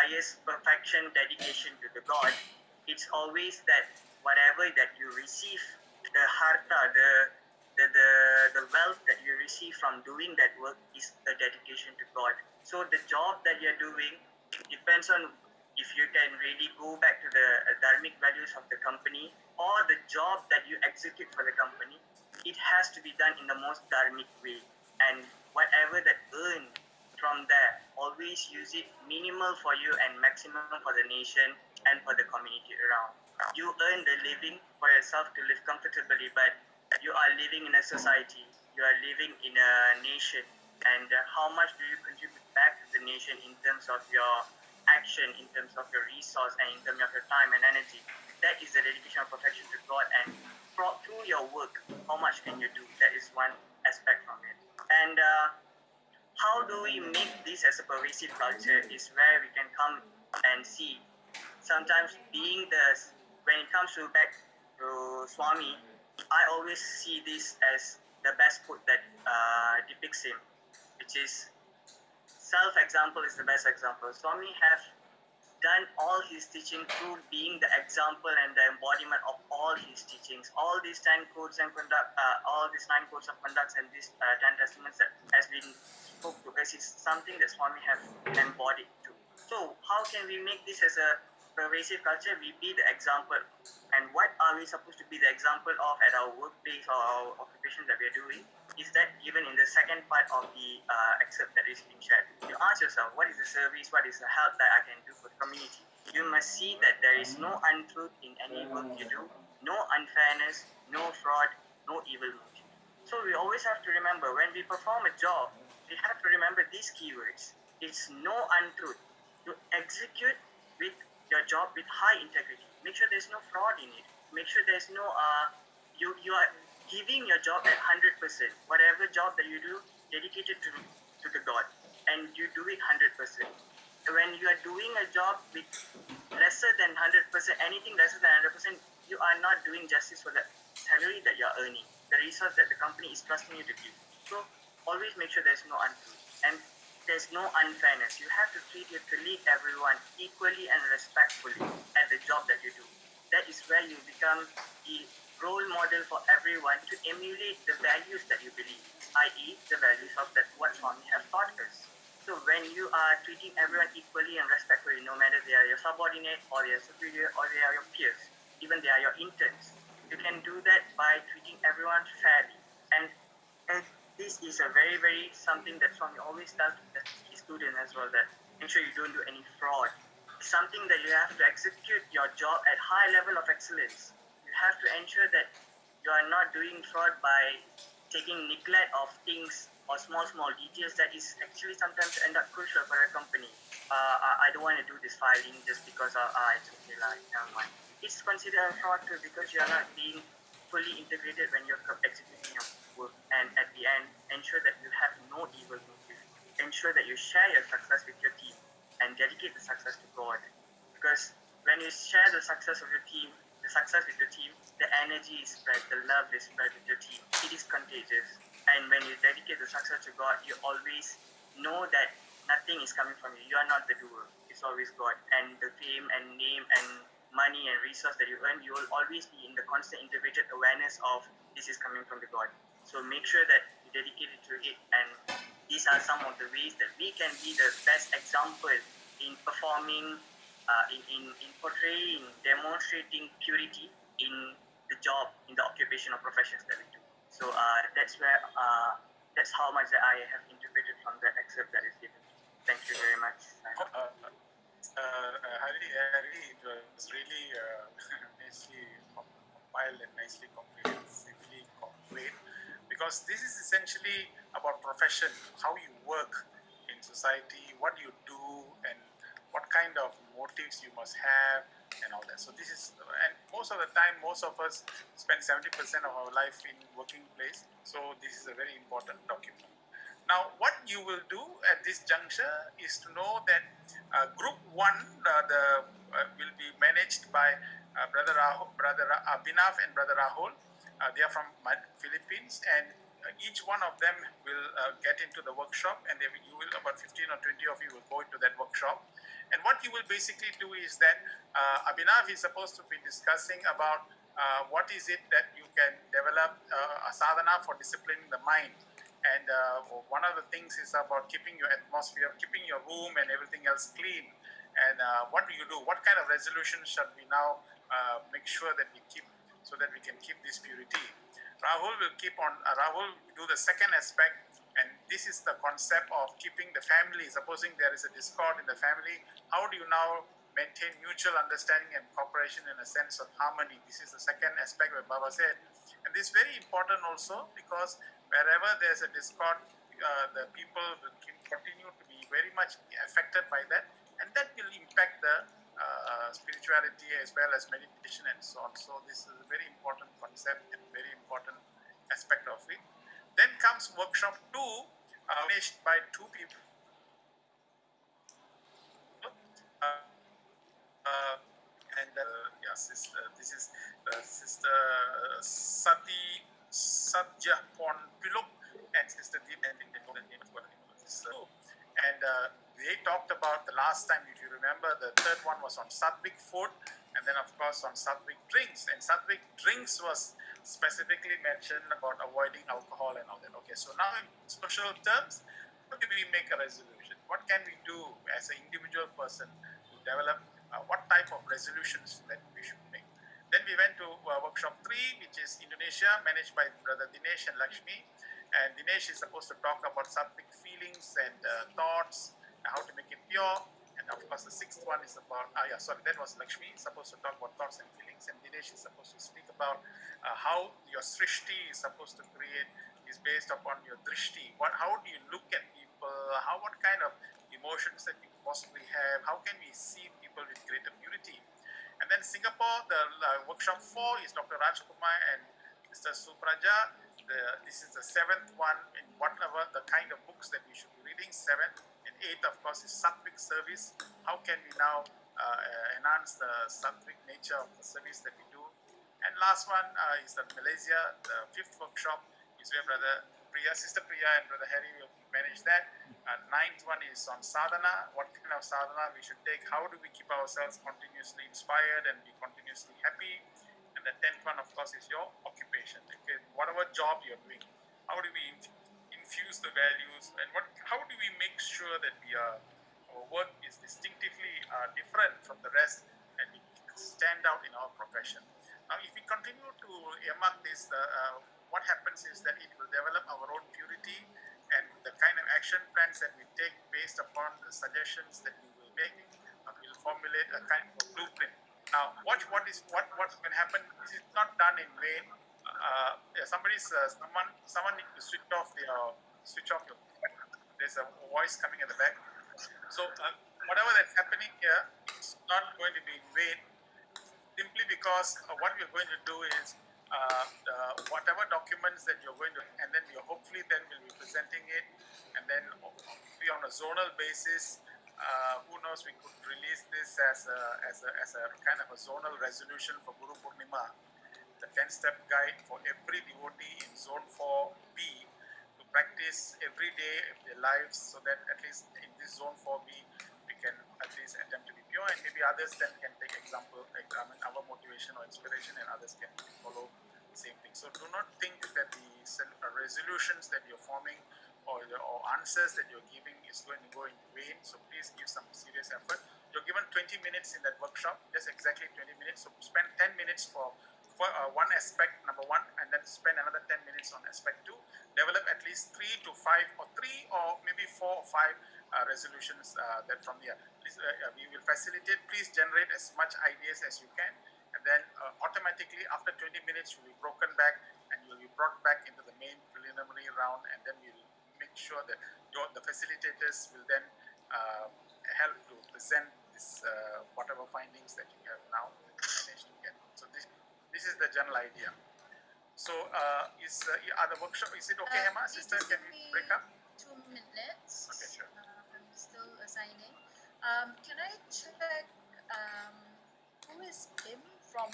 highest perfection, dedication to the God, it's always that whatever that you receive, the harta, the wealth that you receive from doing that work is the dedication to God. So the job that you're doing depends on if you can really go back to the dharmic values of the company, or the job that you execute for the company, it has to be done in the most dharmic way. And whatever that earn from there, always use it minimal for you and maximum for the nation and for the community around. You earn the living for yourself to live comfortably, but you are living in a society, you are living in a nation, and how much do you contribute back to the nation in terms of your action, in terms of your resource, and in terms of your time and energy? That is the dedication of perfection to God. And through your work, how much can you do? That is one aspect from it. And how do we make this as a pervasive culture is where we can come and see. Sometimes when it comes to back to Swami, I always see this as the best quote that depicts him, which is, self-example is the best example. Swami have done all his teaching through being the example and the embodiment of all his teachings. All these 10 codes and conduct, all these 9 codes of conducts and these 10 testaments that has been spoke to us is something that Swami have embodied too. So how can we make this as a pervasive culture? We be the example. And what are we supposed to be the example of at our workplace or our occupation that we are doing? Is that given in the second part of the excerpt that is being shared. You ask yourself, what is the service, what is the help that I can do for the community? You must see that there is no untruth in any work you do, no unfairness, no fraud, no evil motive. So we always have to remember, when we perform a job, we have to remember these keywords. It's no untruth. You execute with your job with high integrity. Make sure there's no fraud in it. Make sure there's no, you are giving your job at 100%. Whatever job that you do, dedicated to the God. And you do it 100%. When you are doing a job with lesser than 100%, anything lesser than 100%, you are not doing justice for the salary that you are earning, the resource that the company is trusting you to give. So always make sure there's no untruth. And there's no unfairness. You have to treat your colleague, everyone, equally and respectfully at the job that you do. That is where you become the role model for everyone to emulate the values that you believe, i.e. the values of that what Swami have taught us. So when you are treating everyone equally and respectfully, no matter they are your subordinate or they are superior or they are your peers, even they are your interns, you can do that by treating everyone fairly. And this is a very, very something that Swami always tells his students as well, that make sure you don't do any fraud. It's something that you have to execute your job at high level of excellence. You have to ensure that you are not doing fraud by taking neglect of things or small details that is actually sometimes end up crucial for a company. I don't want to do this filing just because it's okay, like, never mind. It's considered a fraud too, because you are not being fully integrated when you're executing your work. And at the end, ensure that you have no evil motive. Ensure that you share your success with your team and dedicate the success to God. Because when you share the success of your team, the success with your team, the energy is spread, the love is spread with your team. It is contagious. And when you dedicate the success to God, you always know that nothing is coming from you. You are not the doer. It's always God. And the fame and name and money and resource that you earn, you will always be in the constant integrated awareness of this is coming from the God. So make sure that you dedicate it to it. And these are some of the ways that we can be the best example in performing, in portraying, demonstrating purity in the job, in the occupation or professions that we do. So that's how much that I have interpreted from the excerpt that is given. Thank you very much. Hari, it was really nicely compiled and nicely comprehensively conveyed, because this is essentially about profession, how you work in society, what you do, and what kind of motives you must have, and all that. So this is, and most of the time, most of us spend 70% of our life in working place. So this is a very important document. Now, what you will do at this juncture is to know that Group 1 will be managed by Brother Abhinav and Brother Rahul. They are from Philippines, and each one of them will get into the workshop, and you will, about 15 or 20 of you will go into that workshop. And what you will basically do is that Abhinav is supposed to be discussing about what is it that you can develop a sadhana for disciplining the mind. And one of the things is about keeping your atmosphere, keeping your room and everything else clean. And what do you do? What kind of resolutions should we now make sure that we keep so that we can keep this purity? Rahul will keep on, Rahul will do the second aspect, and this is the concept of keeping the family. Supposing there is a discord in the family, how do you now maintain mutual understanding and cooperation in a sense of harmony? This is the second aspect where Baba said. And this is very important also because wherever there's a discord, the people will continue to be very much affected by that, and that will impact the spirituality as well as meditation and so on. So this is a very important concept and very important aspect of it. Then comes workshop 2, finished by 2 people. Yes, this is Sister Satya Pon Piluk and Sister Deep and they talked about the last time, if you remember, the third one was on Sattvic food, and then of course on Sattvic drinks. And Sattvic drinks was specifically mentioned about avoiding alcohol and all that. Okay, so now in social terms, how do we make a resolution? What can we do as an individual person to develop what type of resolutions that we should make? Then we went to workshop 3, which is Indonesia, managed by Brother Dinesh and Lakshmi. And Dinesh is supposed to talk about Sattvic feelings and thoughts, how to make it pure. And of course, the 6th one is about, that was Lakshmi, supposed to talk about thoughts and feelings. And Dinesh is supposed to speak about how your srishti is supposed to create, is based upon your drishti. How do you look at people? What kind of emotions that you possibly have? How can we see people with greater purity? And then Singapore, the workshop 4 is Dr. Rajkumar and Mr. Supraja. This is the 7th one in whatever the kind of books that we should be reading. 7th and 8th, of course, is Sattvic service. How can we now enhance the Sattvic nature of the service that we do? And last one is the Malaysia. The 5th workshop is where Sister Priya and Brother Harry will manage that. 9th one is on sadhana. What kind of sadhana we should take? How do we keep ourselves continuously inspired and be continuously happy? And the 10th one, of course, is your occupation. Okay, whatever job you're doing, how do we infuse the values, and how do we make sure that our work is distinctively different from the rest, and we stand out in our profession. Now, if we continue to earmark this, what happens is that it will develop our own purity, and the kind of action plans that we take based upon the suggestions that we will make, will formulate a kind of blueprint. Now, what can happen? This is not done in vain. Someone needs to switch off your. There's a voice coming at the back. So whatever that's happening here, it's not going to be in vain. Simply because what we're going to do is whatever documents that you're going to, and then we hopefully then will be presenting it, and then be on a zonal basis. Who knows, we could release this as a kind of a zonal resolution for Guru Purnima, the 10-step guide for every devotee in Zone 4B to practice every day of their lives, so that at least in this Zone 4B we can at least attempt to be pure, and maybe others then can take example, our motivation or inspiration, and others can follow the same thing. So do not think that the resolutions that you're forming or answers that you're giving is going to go in vain. So please give some serious effort. You're given 20 minutes in that workshop, just exactly 20 minutes. So spend 10 minutes for one aspect, number 1, and then spend another 10 minutes on aspect 2. Develop at least 3 to 5 or 3 or maybe 4 or 5 resolutions that from here. Please, we will facilitate. Please generate as much ideas as you can, and then automatically after 20 minutes you'll be broken back and you'll be brought back into the main preliminary round, and then we'll make sure that the facilitators will then help to present this whatever findings that you have now managed to get. So this is the general idea. So are the workshop, is it okay, Hema? Sister, can we break up? 2 minutes. Okay, sure. I'm still assigning. Can I check who is Kim from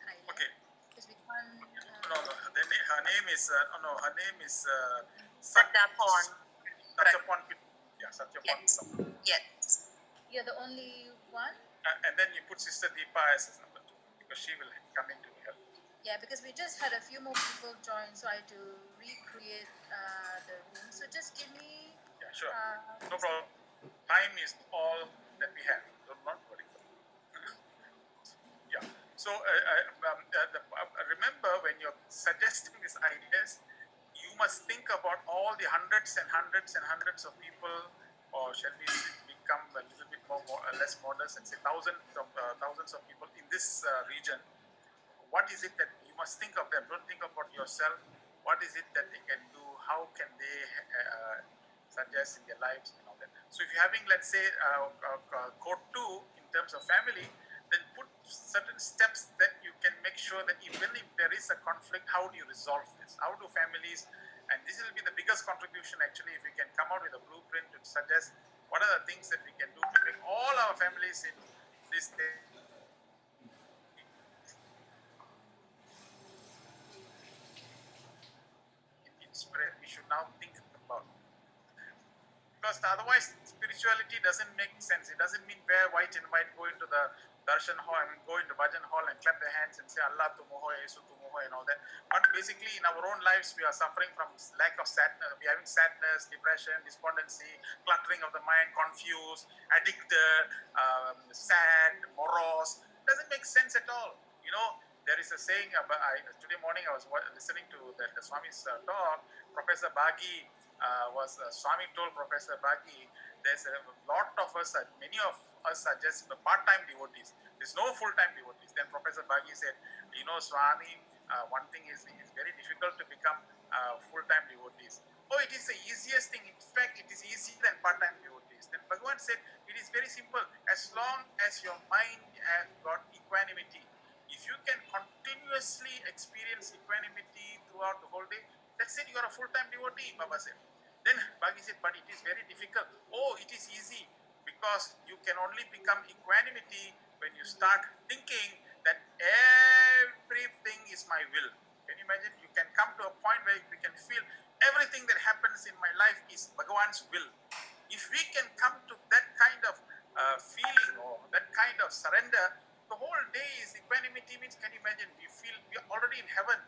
Thailand? Okay. Because we can't. No. Her name is Sathapon. Sathapon. Yeah, Sathapon. Yes. You're the only one? And then you put Sister Deepa as number 2 because she will come in to help. Yeah, because we just had a few more people join, so I had to recreate the room. So just give me. Yeah, sure. No problem. Time is all that we have. Do not worry. Yeah. So remember, when you're suggesting these ideas, you must think about all the hundreds and hundreds and hundreds of people, or shall we become a little bit less modest and say thousands of people in this region. What is it that you must think of them? Don't think about yourself. What is it that they can do? How can they suggest in their lives and all that? So if you're having, let's say, code 2 in terms of family, then put certain steps that you can make sure that even if there is a conflict, how do you resolve this? How do families, and this will be the biggest contribution actually, if we can come out with a blueprint to suggest what are the things that we can do to make all our families in this day. We should now think about, because otherwise spirituality doesn't make sense. It doesn't mean wear white and white, go into the darshan hall, go into bhajan hall and clap their hands and say Allah tumuho, Yesu tumuho and all that. But basically in our own lives we are suffering from lack of sadness. We are having sadness, depression, despondency, cluttering of the mind, confused, addicted, sad, morose. It doesn't make sense at all. You know, there is a saying, today morning I was listening to the Swami's talk. Professor Bagi Swami told Professor Bagi, there's a lot of us, many of us are just part-time devotees. There's no full-time devotees. Then Professor Bagi said, you know, Swami, one thing is it is very difficult to become full-time devotees. Oh, it is the easiest thing. In fact, it is easier than part-time devotees. Then Bhagavan said, it is very simple. As long as your mind has got equanimity, if you can continuously experience equanimity throughout the whole day, that's it, you are a full-time devotee, Baba said. Then Bhagi said, but it is very difficult. Oh, it is easy, because you can only become equanimity when you start thinking that everything is my will. Can you imagine? You can come to a point where we can feel everything that happens in my life is Bhagavan's will. If we can come to that kind of feeling or that kind of surrender, the whole day is equanimity. Means, can you imagine? We feel we are already in heaven.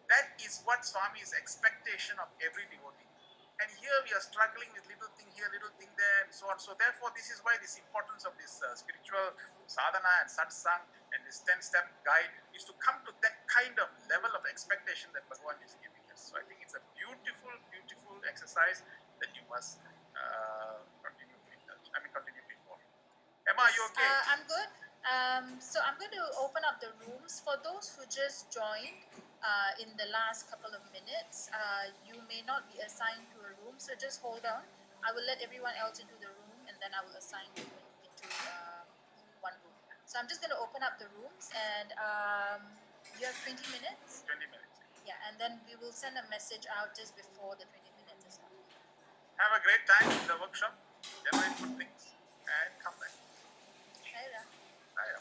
That is what Swami's expectation of every devotee. And here we are struggling with little thing here, little thing there, and so on. So therefore, this is why this importance of this spiritual sadhana and satsang and this 10-step guide is to come to that kind of level of expectation that Bhagavan is giving us. So I think it's a beautiful, beautiful exercise that you must continue to indulge. Continue to involve. Emma, are you okay? I'm good. So I'm going to open up the rooms for those who just joined in the last couple of minutes. You may not be assigned to a room, so just hold on. I will let everyone else into the room, and then I will assign you into one room. So I'm just going to open up the rooms, and you have 20 minutes? 20 minutes. Yeah, and then we will send a message out just before the 20 minutes is up. Have a great time in the workshop. Generate good things and come back. Hi, Ra. Bye.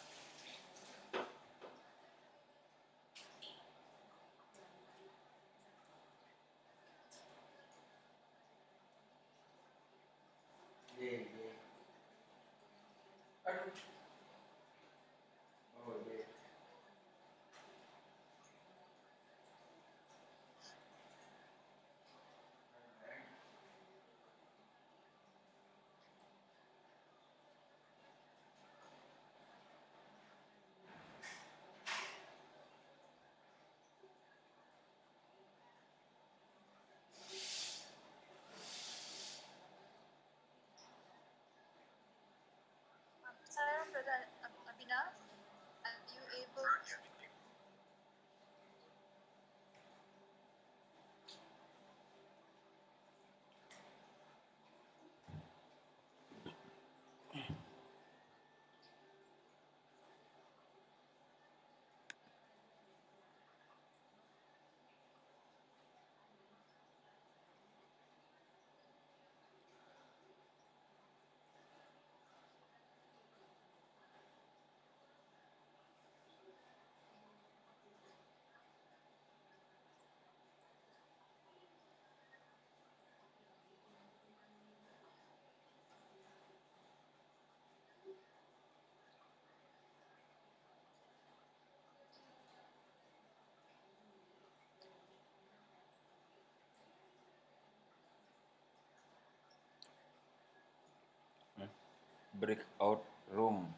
breakout room.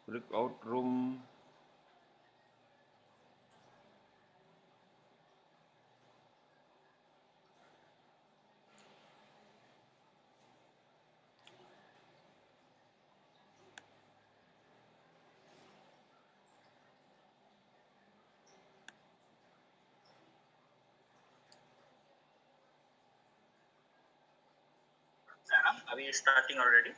Breakout room. Sarah, are we starting already?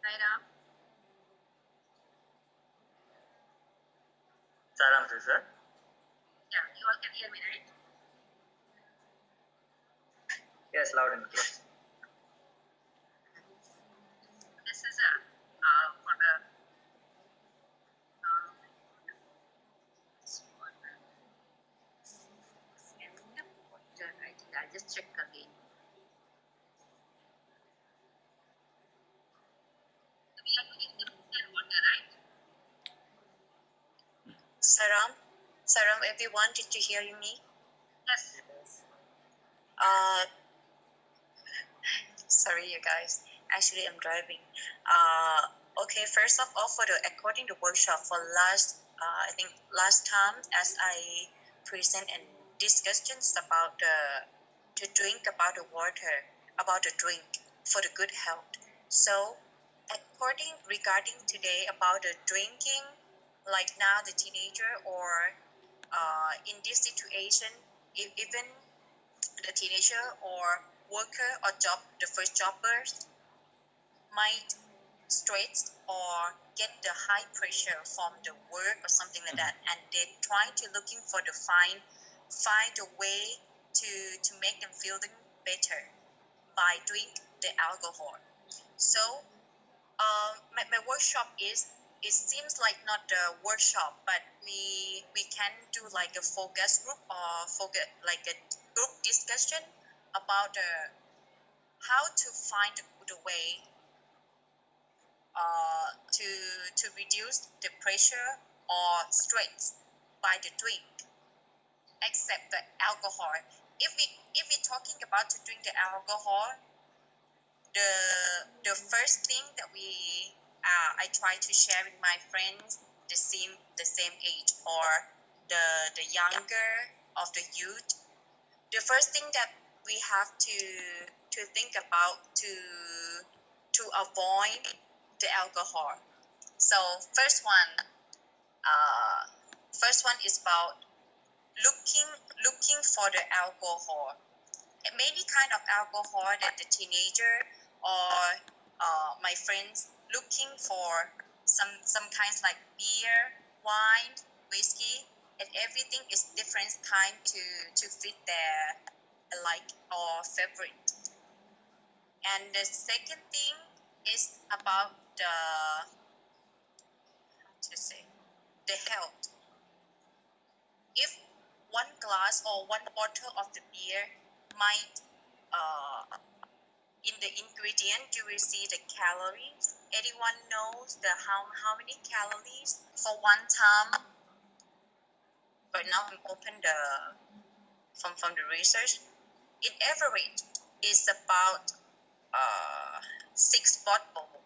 Naira. Saram, sir. Yeah, you all can hear me, right? Yes, loud and clear. This is for the I'll just check again. We are doing the water, right? Saram, everyone, did you hear me? Yes. Uh, Sorry, you guys. Actually, I'm driving. Okay, first of all, according to workshop for I think last time, as I present and discussions about to drink about the water, about the drink for the good health. So, regarding today about the drinking, like now the teenager or in this situation, even the teenager or worker or the first jobbers might stress or get the high pressure from the work or something like that, and they're trying to looking for find a way to make them feeling better by drink the alcohol. So my workshop it seems like not a workshop, but we can do like a focus group or focus like a group discussion about how to find the way to reduce the pressure or stress by the drink, except the alcohol. If we talking about to drink the alcohol, the first thing that I try to share with my friends the same age or the younger of the youth. The first thing that we have to think about to avoid the alcohol. So uh, first one is about looking for the alcohol. Many kind of alcohol that the teenager or my friends looking for some kinds like beer, wine, whiskey, and everything is different kind to fit their like or favorite. And the second thing is about the health. If one glass or one bottle of the beer might in the ingredient you will see the calories. Anyone knows the how many calories for one time? But now I'm open from the research. In average is about 6 bottles,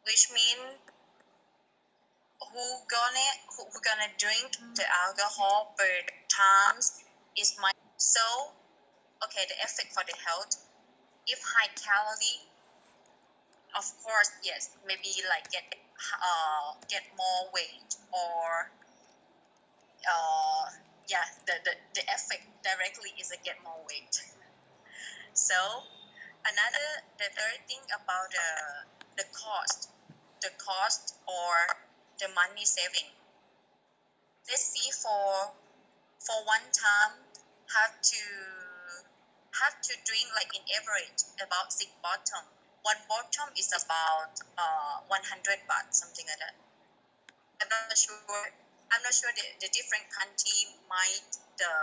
which means who gonna drink the alcohol per times is my so okay the effect for the health. If high calorie, of course yes, maybe like get more weight or yeah the effect directly is a get more weight. So the third thing about the cost or the money saving. Let's see for one time have to drink like in average about 6 bottle. One bottle is about 100 baht, something like that. I'm not sure. I'm not sure the different country might the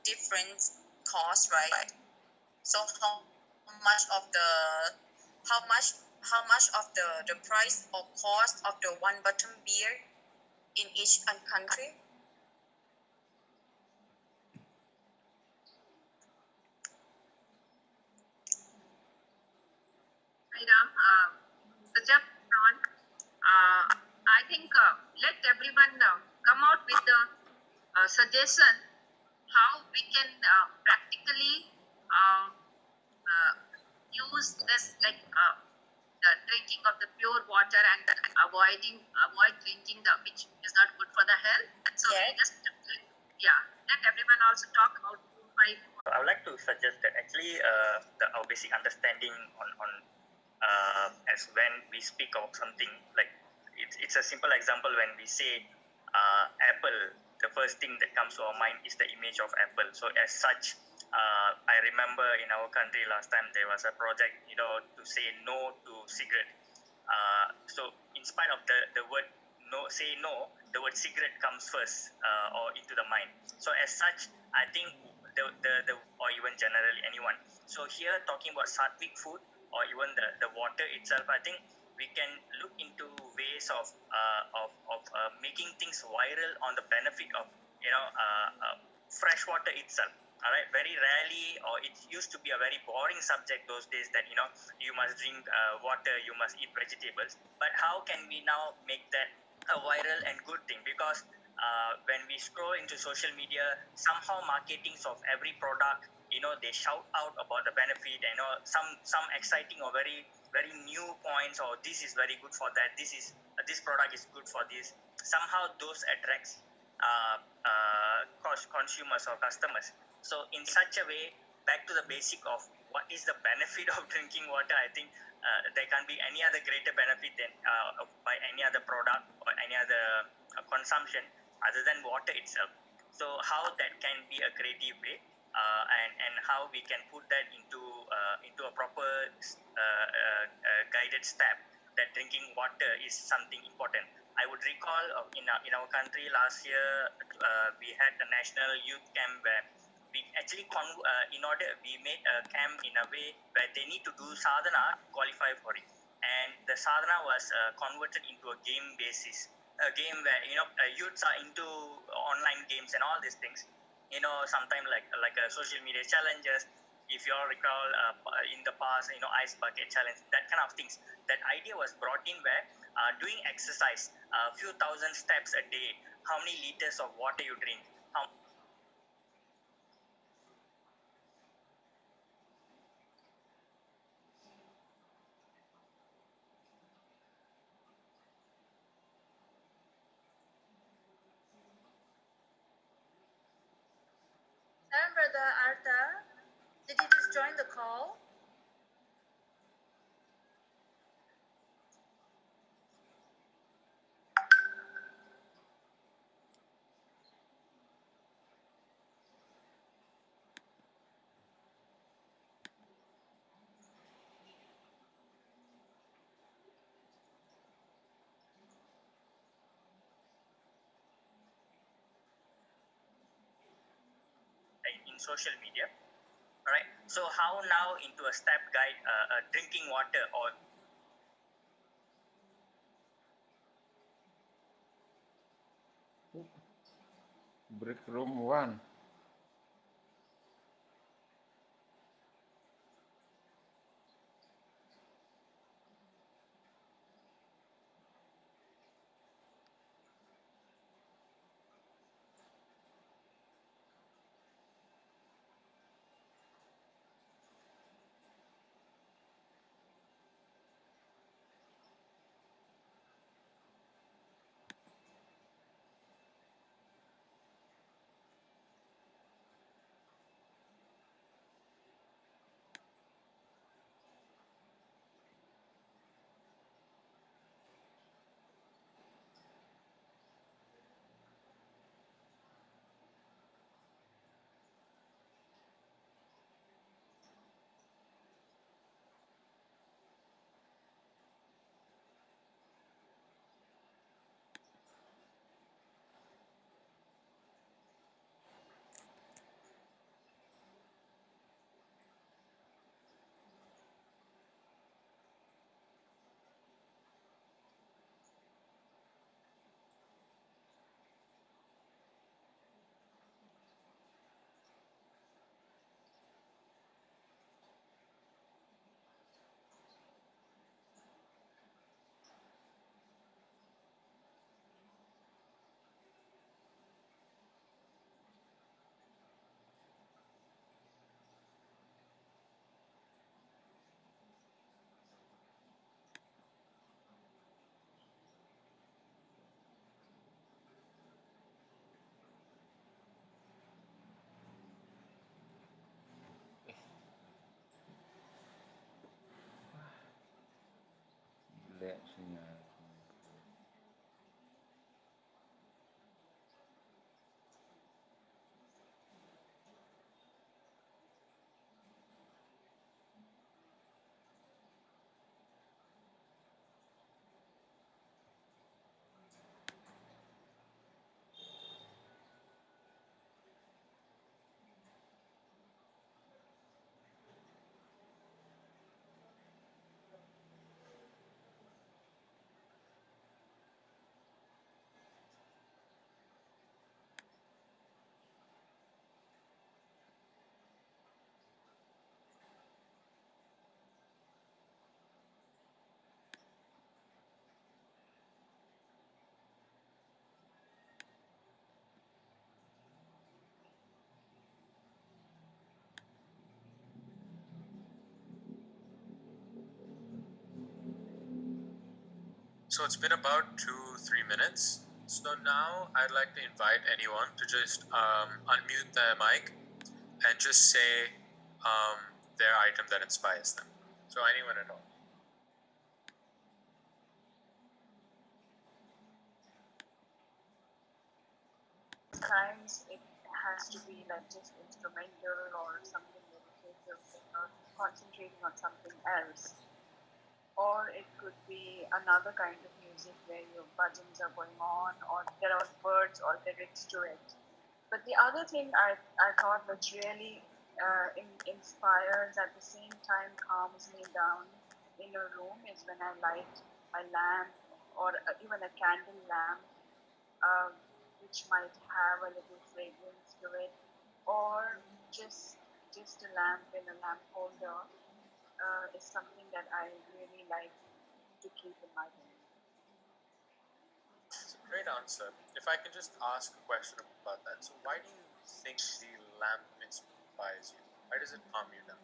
different cost, right? So much of the how much how much of the price or cost of the one bottle beer in each country? Hi Ram, Sajab Ron. I think let everyone come out with the suggestion how we can practically uh, use this like the drinking of the pure water and avoid drinking the which is not good for the health. So Yeah. we just let everyone also talk about 2, 5. I would like to suggest that actually our basic understanding on as when we speak of something like it's a simple example when we say apple, the first thing that comes to our mind is the image of apple. So as such, I remember in our country last time there was a project, to say no to cigarette. So in spite of the word no, say no, the word cigarette comes first or into the mind. So as such, I think the or even generally anyone. So here talking about sattvic food or even the water itself, I think we can look into ways of making things viral on the benefit of fresh water itself. All right, very rarely, or it used to be a very boring subject those days that you must drink water, you must eat vegetables. But how can we now make that a viral and good thing? Because when we scroll into social media, somehow marketings of every product, they shout out about the benefit, some exciting or very very new points, or this is very good for that, this product is good for this. Somehow those attracts consumers or customers. So in such a way, back to the basic of what is the benefit of drinking water, I think there can't be any other greater benefit than by any other product or any other consumption other than water itself. So how that can be a creative way, and how we can put that into a proper guided step, that drinking water is something important. I would recall in our country last year, we had a national youth camp where we actually we made a camp in a way where they need to do sadhana to qualify for it, and the sadhana was converted into a game basis, a game where youths are into online games and all these things. Sometimes like a social media challenges. If you all recall, in the past, ice bucket challenge, that kind of things. That idea was brought in where doing exercise, a few thousand steps a day, how many liters of water you drink, how Hello, brother Arthur. Did you just join the call? in social media. All right. So how now into a step guide, drinking water or Break room 1. So it's been about 2-3 minutes. So now I'd like to invite anyone to just unmute their mic and just say their item that inspires them. So anyone at all. Times it has to be like just instrumental or something meditative, not concentrating on something else. Or it could be another kind of music where your bhajans are going on, or there are words or lyrics to it. But the other thing I thought which really inspires at the same time calms me down in a room is when I light a lamp or even a candle lamp, which might have a little fragrance to it, or just a lamp in a lamp holder is something that I really like to keep in my home. It's a great answer. If I can just ask a question about that. So why do you think the lamp inspires you? Why does it calm you down?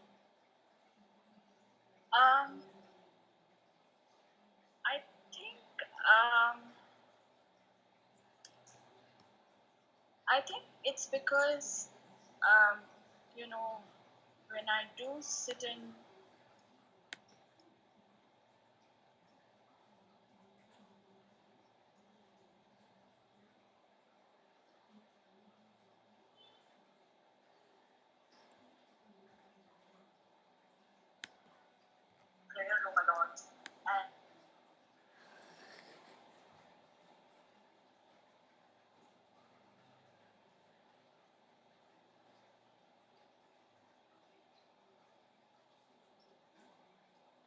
I think it's because you know, when I do sit in prayer room a lot, and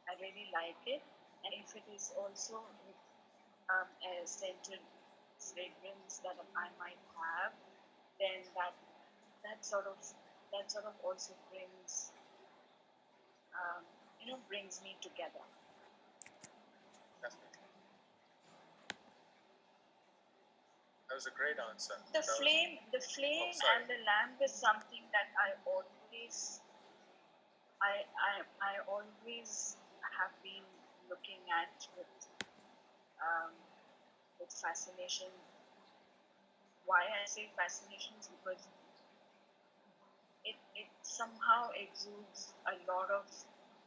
I really like it. And if it is also with a scented fragrance that I might have, then that sort of also brings brings me together. Definitely. That was a great answer. The flame and the lamp is something that I always have been looking at with fascination. Why I say fascination is because it somehow exudes a lot of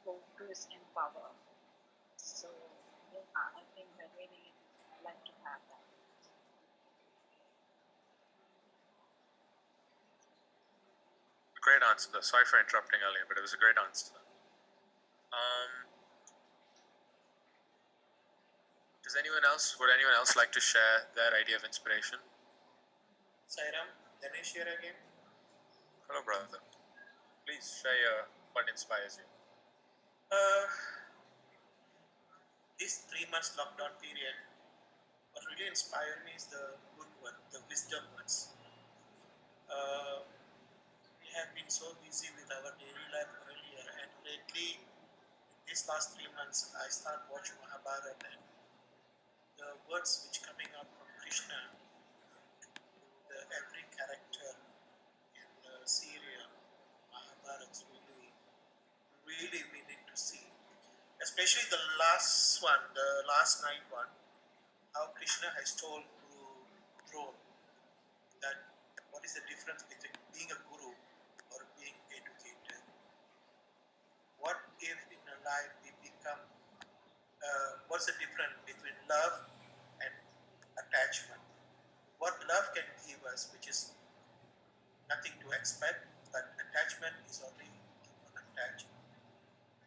focus and power. So yeah, I think I really like to have that. Great answer. Sorry for interrupting earlier, but it was a great answer. Would anyone else like to share their idea of inspiration? Sairam, Ganesh here again. Hello, brother. Please share what inspires you. This 3 months lockdown period, what really inspired me is the good word, the wisdom words. We have been so busy with our daily life earlier, and lately, these last 3 months, I start watching Mahabharata, and the words which coming up from Krishna to every character in the serial Mahabharata really we need to see, especially the last one, the last night one, how Krishna has told to Drone that what is the difference between being a guru or being educated. What if in a life we become, what's the difference between love and attachment? What love can give us, which is nothing to expect, but attachment is only to attach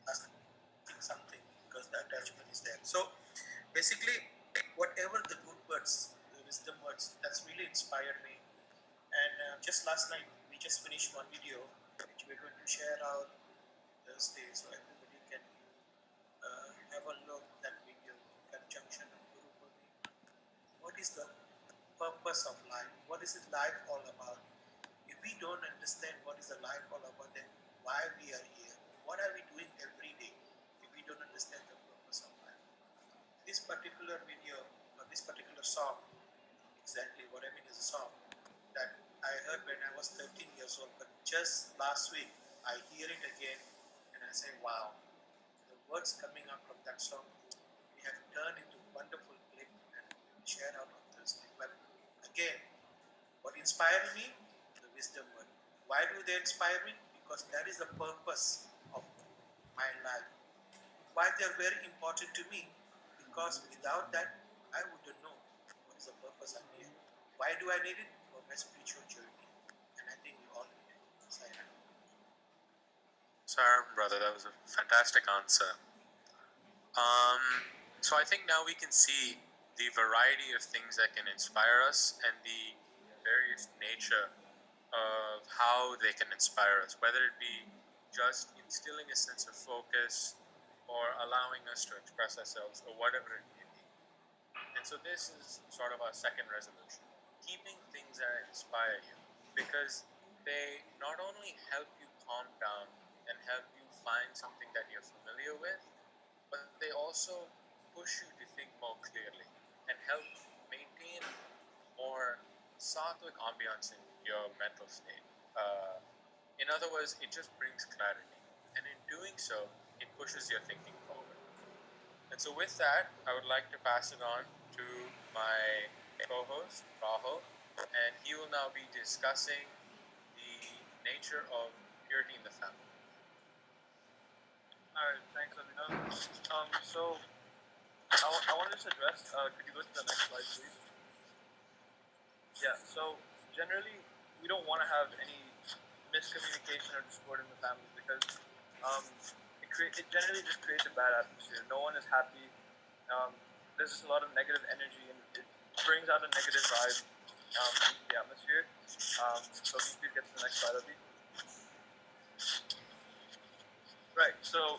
us in something because the attachment is there. So basically, whatever the good words, the wisdom words, that's really inspired me. And just last night, we just finished one video which we're going to share out Thursday, so everybody can have a look at that video in conjunction with Guru Purnima. What is the purpose of life? What is it life all about? If we don't understand what is the life all about, then why we are here? What are we doing every day if we don't understand the purpose of life? This particular video, or this particular song, exactly what I mean is a song that I heard when I was 13 years old, but just last week I hear it again and I say, wow, the words coming up from that song, we have turned into wonderful share out on Thursday. But again, what inspired me? The wisdom word. Why do they inspire me? Because that is the purpose of my life. Why they are very important to me? Because without that, I wouldn't know what is the purpose I'm here. Why do I need it? For my spiritual journey. And I think we all need it. Sayonara. Sorry, brother, that was a fantastic answer. So I think now we can see the variety of things that can inspire us and the various nature of how they can inspire us, whether it be just instilling a sense of focus or allowing us to express ourselves or whatever it may be. And so this is sort of our second resolution, keeping things that inspire you, because they not only help you calm down and help you find something that you're familiar with, but they also push you to think more clearly and help maintain more sattvic ambiance in your mental state. In other words, it just brings clarity, and in doing so, it pushes your thinking forward. And so, with that, I would like to pass it on to my co-host Rahul, and he will now be discussing the nature of purity in the family. Alright, thanks, Abhinav. So I wanted to address, could you go to the next slide, please? Yeah, so generally, we don't want to have any miscommunication or discord in the family because it generally just creates a bad atmosphere. No one is happy. There's just a lot of negative energy and it brings out a negative vibe into the atmosphere. So can you please get to the next slide, Abhi? Right, so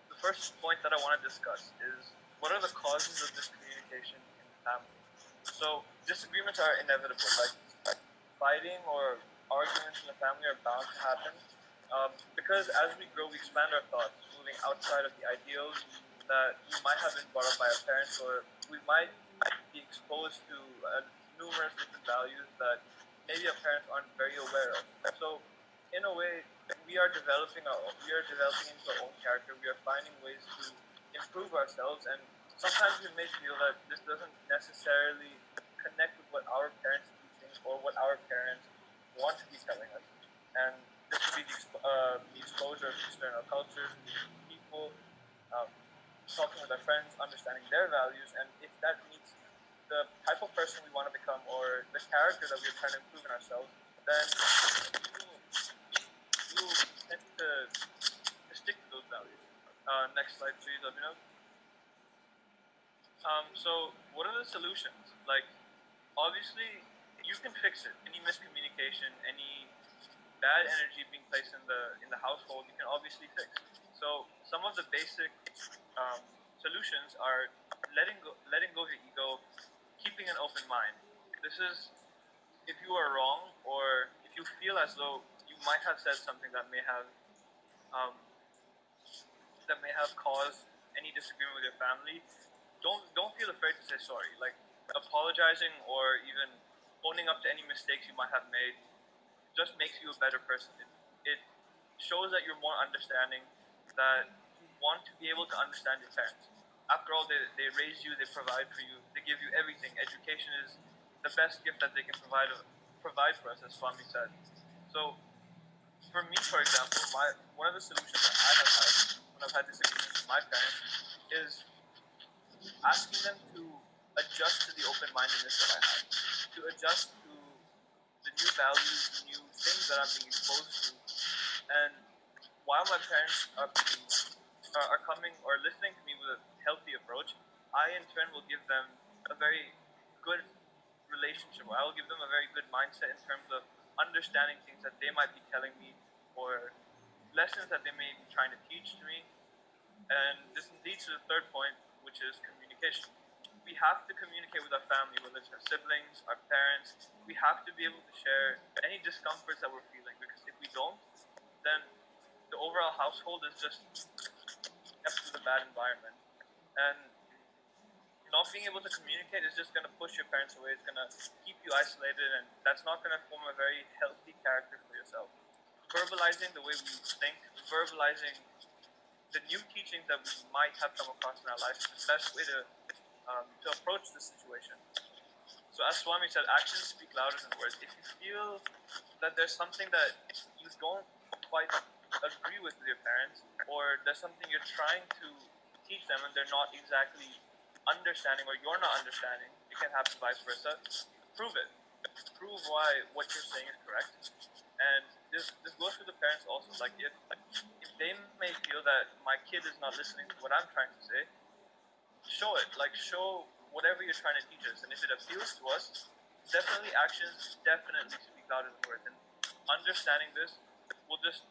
the first point that I want to discuss is what are the causes of miscommunication in the family? So disagreements are inevitable, like fighting or arguments in the family are bound to happen because as we grow, we expand our thoughts, moving outside of the ideals that we might have been brought up by our parents, or we might be exposed to numerous different values that maybe our parents aren't very aware of. So, in a way, we are developing into our own character. We are finding ways to improve ourselves, and sometimes we may feel that this doesn't necessarily connect with what our parents are teaching or what our parents want to be telling us. And this could be the exposure of external cultures, meeting people, talking with our friends, understanding their values, and if that meets the type of person we want to become or the character that we're trying to improve in ourselves, then we will tend to stick to those values. Next slide, please, Abhinav. So what are the solutions? Like, obviously, you can fix it. Any miscommunication, any bad energy being placed in the household, you can obviously fix. So some of the basic solutions are letting go of your ego, keeping an open mind. This is if you are wrong or if you feel as though you might have said something that may have caused any disagreement with your family. Don't feel afraid to say sorry. Like apologizing or even owning up to any mistakes you might have made just makes you a better person. It shows that you're more understanding, that you want to be able to understand your parents. After all, they raised you, they provide for you, they give you everything. Education is the best gift that they can provide for us, as Swami said. So, for me, for example, one of the solutions that I have had when I've had disagreements with my parents is asking them to adjust to the open-mindedness that I have, to adjust to the new values, the new things that I'm being exposed to. And while my parents are coming or listening to me with a healthy approach, I in turn will give them a very good relationship. I will give them a very good mindset in terms of understanding things that they might be telling me or lessons that they may be trying to teach to me. And this leads to the third point, which is communication. We have to communicate with our family, whether it's our siblings, our parents. We have to be able to share any discomforts that we're feeling, because if we don't, then the overall household is just kept with a bad environment. And not being able to communicate is just going to push your parents away. It's going to keep you isolated, and that's not going to form a very healthy character for yourself. Verbalizing the way we think, verbalizing the new teachings that we might have come across in our life is the best way to approach the situation. So as Swami said, actions speak louder than words. If you feel that there's something that you don't quite agree with your parents, or there's something you're trying to teach them and they're not exactly understanding, or you're not understanding, it can happen vice versa. Prove it. Prove why what you're saying is correct. And this goes for the parents also. Like if they may feel that my kid is not listening to what I'm trying to say, show it. Like show whatever you're trying to teach us. And if it appeals to us, definitely actions definitely speak louder than words. And understanding this will just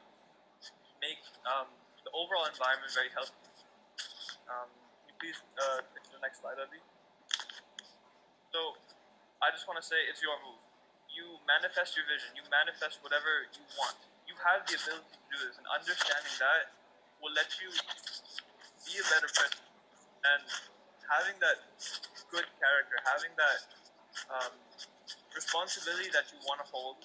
make the overall environment very healthy. Can you please take to the next slide, Abhi? So I just want to say it's your move. You manifest your vision. You manifest whatever you want. You have the ability to do this, and understanding that will let you be a better person. And having that good character, having that um, responsibility that you want to hold,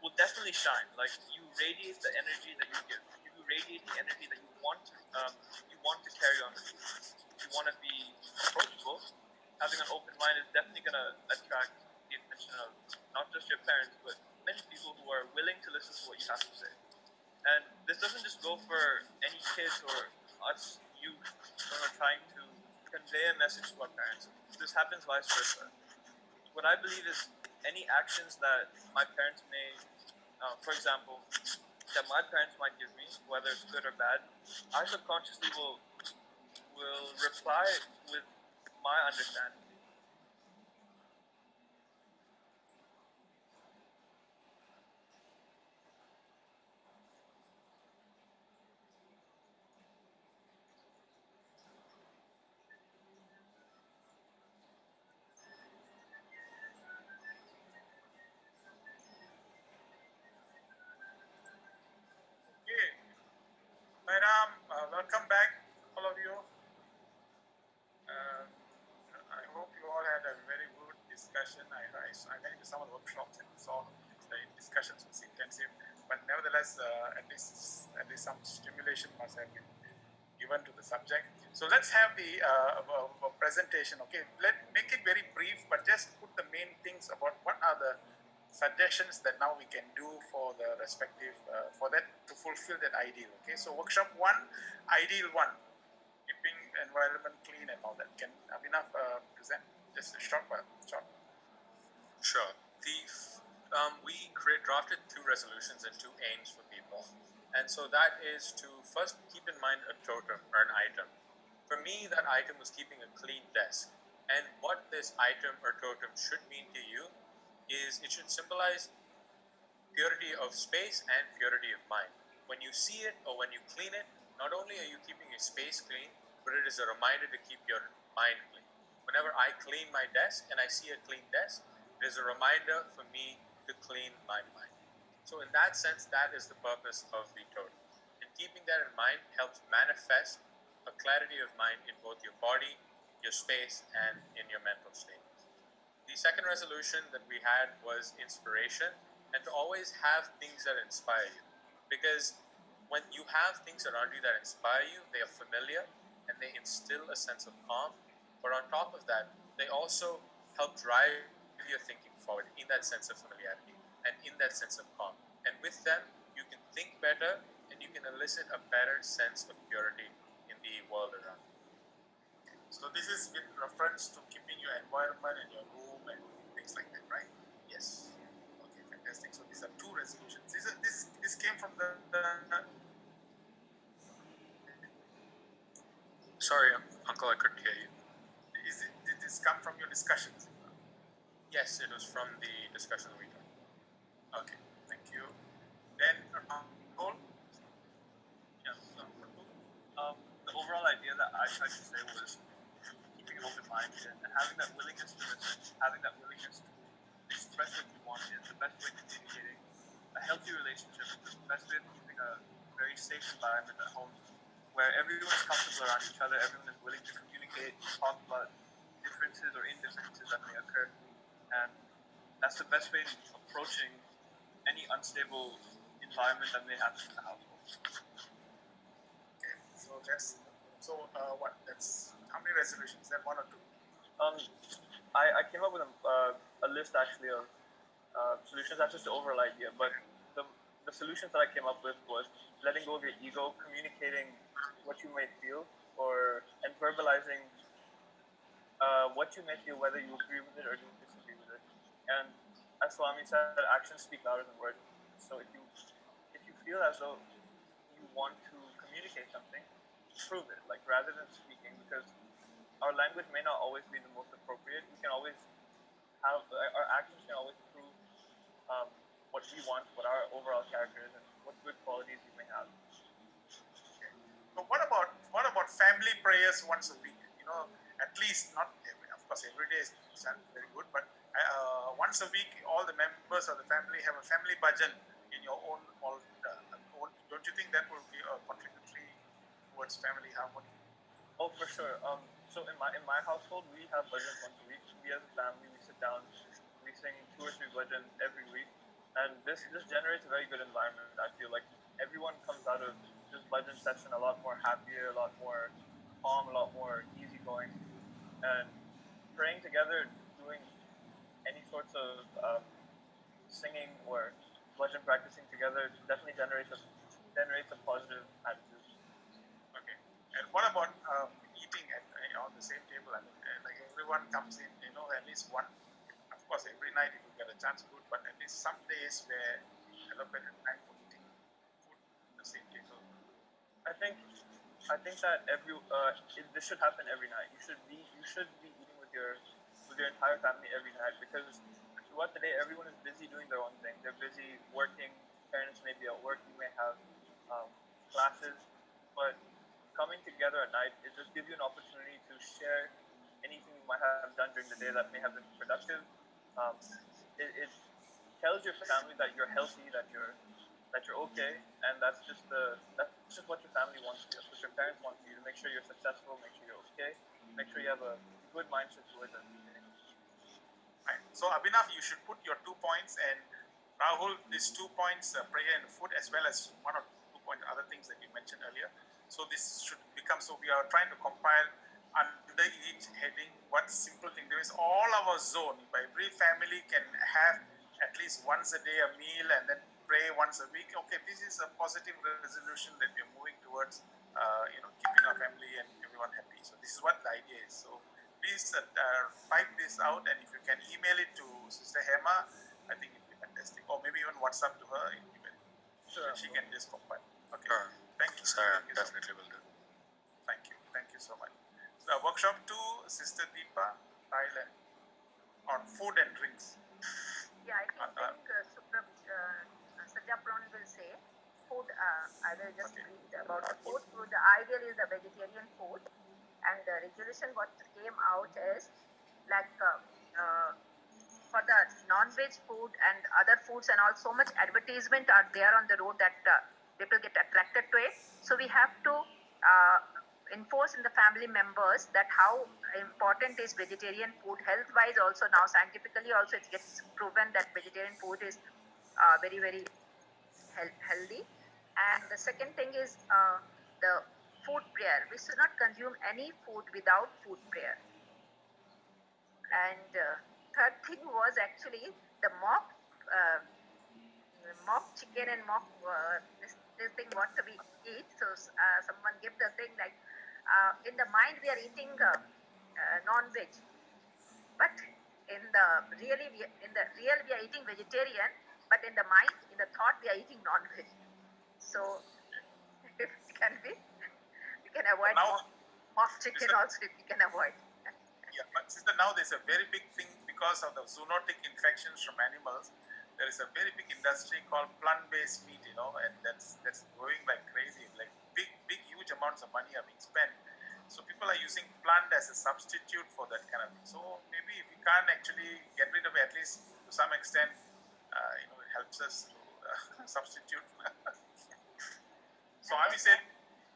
will definitely shine. Like you radiate the energy that you give. You radiate the energy that you want to carry on with you. You want to be approachable. Having an open mind is definitely going to attract the attention of not just your parents, but many people who are willing to listen to what you have to say. And this doesn't just go for any kids or us youth when we're trying to convey a message to our parents. This happens vice versa. What I believe is any actions that my parents may, for example, that my parents might give me, whether it's good or bad, I subconsciously will reply with my understanding. Okay, Madam, welcome back, all of you. I hope you all had a very good discussion. I went to some of the workshops and saw the discussions was intensive, but nevertheless, at least some stimulation must have been given to the subject. So let's have the presentation. Okay, make it very brief, but just put the main things about what are the suggestions that now we can do for the respective for that to fulfill that ideal. Okay, so workshop 1, ideal 1, keeping environment clean and all that. Can Abhinav present just a short one? Short. Sure. We drafted 2 resolutions and 2 aims for people. And so that is to first keep in mind a totem or an item. For me, that item was keeping a clean desk. And what this item or totem should mean to you is it should symbolize purity of space and purity of mind. When you see it or when you clean it, not only are you keeping your space clean, but it is a reminder to keep your mind clean. Whenever I clean my desk and I see a clean desk, it is a reminder for me to clean my mind. So in that sense, that is the purpose of the totem. And keeping that in mind helps manifest a clarity of mind in both your body, your space, and in your mental state. The second resolution that we had was inspiration, and to always have things that inspire you. Because when you have things around you that inspire you, they are familiar and they instill a sense of calm. But on top of that, they also help drive your thinking forward in that sense of familiarity and in that sense of calm. And with them, you can think better and you can elicit a better sense of purity in the world around you. So this is with reference to keeping your environment and your room and things like that, right? Yes. Okay, fantastic. So these are 2 resolutions. This came from the Sorry, Uncle, I couldn't hear you. did this come from your discussions? Yes, it was from the discussion we had. Okay, thank you. Then goal. Yeah. So, the overall idea that I tried to say was keeping an open mind and having that willingness to listen, having that willingness to express what you want is the best way to communicating a healthy relationship, the best way of keeping a very safe environment at home where everyone is comfortable around each other, everyone is willing to communicate, talk about differences or indifferences that may occur. And that's the best way of approaching any unstable environment that may happen in the household. Okay, so that's what? That's how many resolutions? Is that 1 or 2? I came up with a list actually of solutions. That's just the overall idea, but the solutions that I came up with was letting go of your ego, communicating what you may feel, and verbalizing what you may feel, whether you agree with it or disagree with it. And as Swami said, actions speak louder than words. So if you feel as though you want to communicate something, prove it. Like rather than speaking, because our language may not always be the most appropriate. We can always have our actions can always prove what we want, what our overall character is, and what good qualities we may have. So what about family prayers once a week? You know, at least not every, of course every day is very good, but once a week all the members of the family have a family bhajan in your own don't you think that will be contributory towards family harmony? Oh, for sure. So in my household, we have bhajans once a week. We as a family, we sit down, we sing 2 or 3 bhajans every week, and this generates a very good environment. I feel like everyone comes out of this bhajan session a lot more happier, a lot more calm, a lot more easygoing, and praying together, doing any sorts of singing or bhajan practicing together definitely generates a positive attitude. Okay. And what about eating on the same table? I mean, like everyone comes in, you know, at least one. Of course, every night if you get a chance, good. But at least some days where allocate time for eating food on the same table. I think that this should happen every night. You should be eating with your entire family every night, because throughout the day everyone is busy doing their own thing. They're busy working. Parents may be at work. You may have classes, but coming together at night, it just gives you an opportunity to share anything you might have done during the day that may have been productive. It tells your family that you're healthy, that you're okay, and that's just what your family wants you. That's what your parents want you to make sure you're successful, make sure you're okay, make sure you have a good mindset towards everything. Right. So Abhinav, you should put your 2 points, and Rahul, these 2 points, prayer and food, as well as 1 or 2 point other things that you mentioned earlier. So this should become, so we are trying to compile under each heading what simple thing. There is all our zone. If every family can have at least once a day a meal and then pray once a week, okay, this is a positive resolution that we are moving towards, keeping our family and everyone happy. So this is what the idea is. So please type this out, and if you can email it to Sister Hema, I think it will be fantastic. Or maybe even WhatsApp to her, Sure. she can just compile. Okay. Sure. Thank you. Sir, Thank you definitely will do. Thank you. Thank you so much. So workshop 2, Sister Deepa, Thailand, on food and drinks. Yeah, I think Sajapron will say food. I will just read about the food. So the ideal is the vegetarian food, and the resolution what came out is like for the non-veg food and other foods and all, so much advertisement are there on the road that people get attracted to it. So we have to enforce in the family members that how important is vegetarian food health-wise. Also now scientifically also it gets proven that vegetarian food is very very healthy. And the second thing is the food prayer. We should not consume any food without food prayer. And third thing was actually the mock chicken and mock this thing what we eat. So someone give the thing like in the mind we are eating non-veg, but in the real we are eating vegetarian, but in the mind, in the thought we are eating non-veg. So if we can avoid mock chicken also if we can avoid. Yeah, but sister, now there's a very big thing because of the zoonotic infections from animals. There is a very big industry called plant-based meat, and that's growing like crazy. Like big, huge amounts of money are being spent. So people are using plant as a substitute for that kind of thing. So maybe if we can't actually get rid of it, at least to some extent, it helps us to substitute. So I said,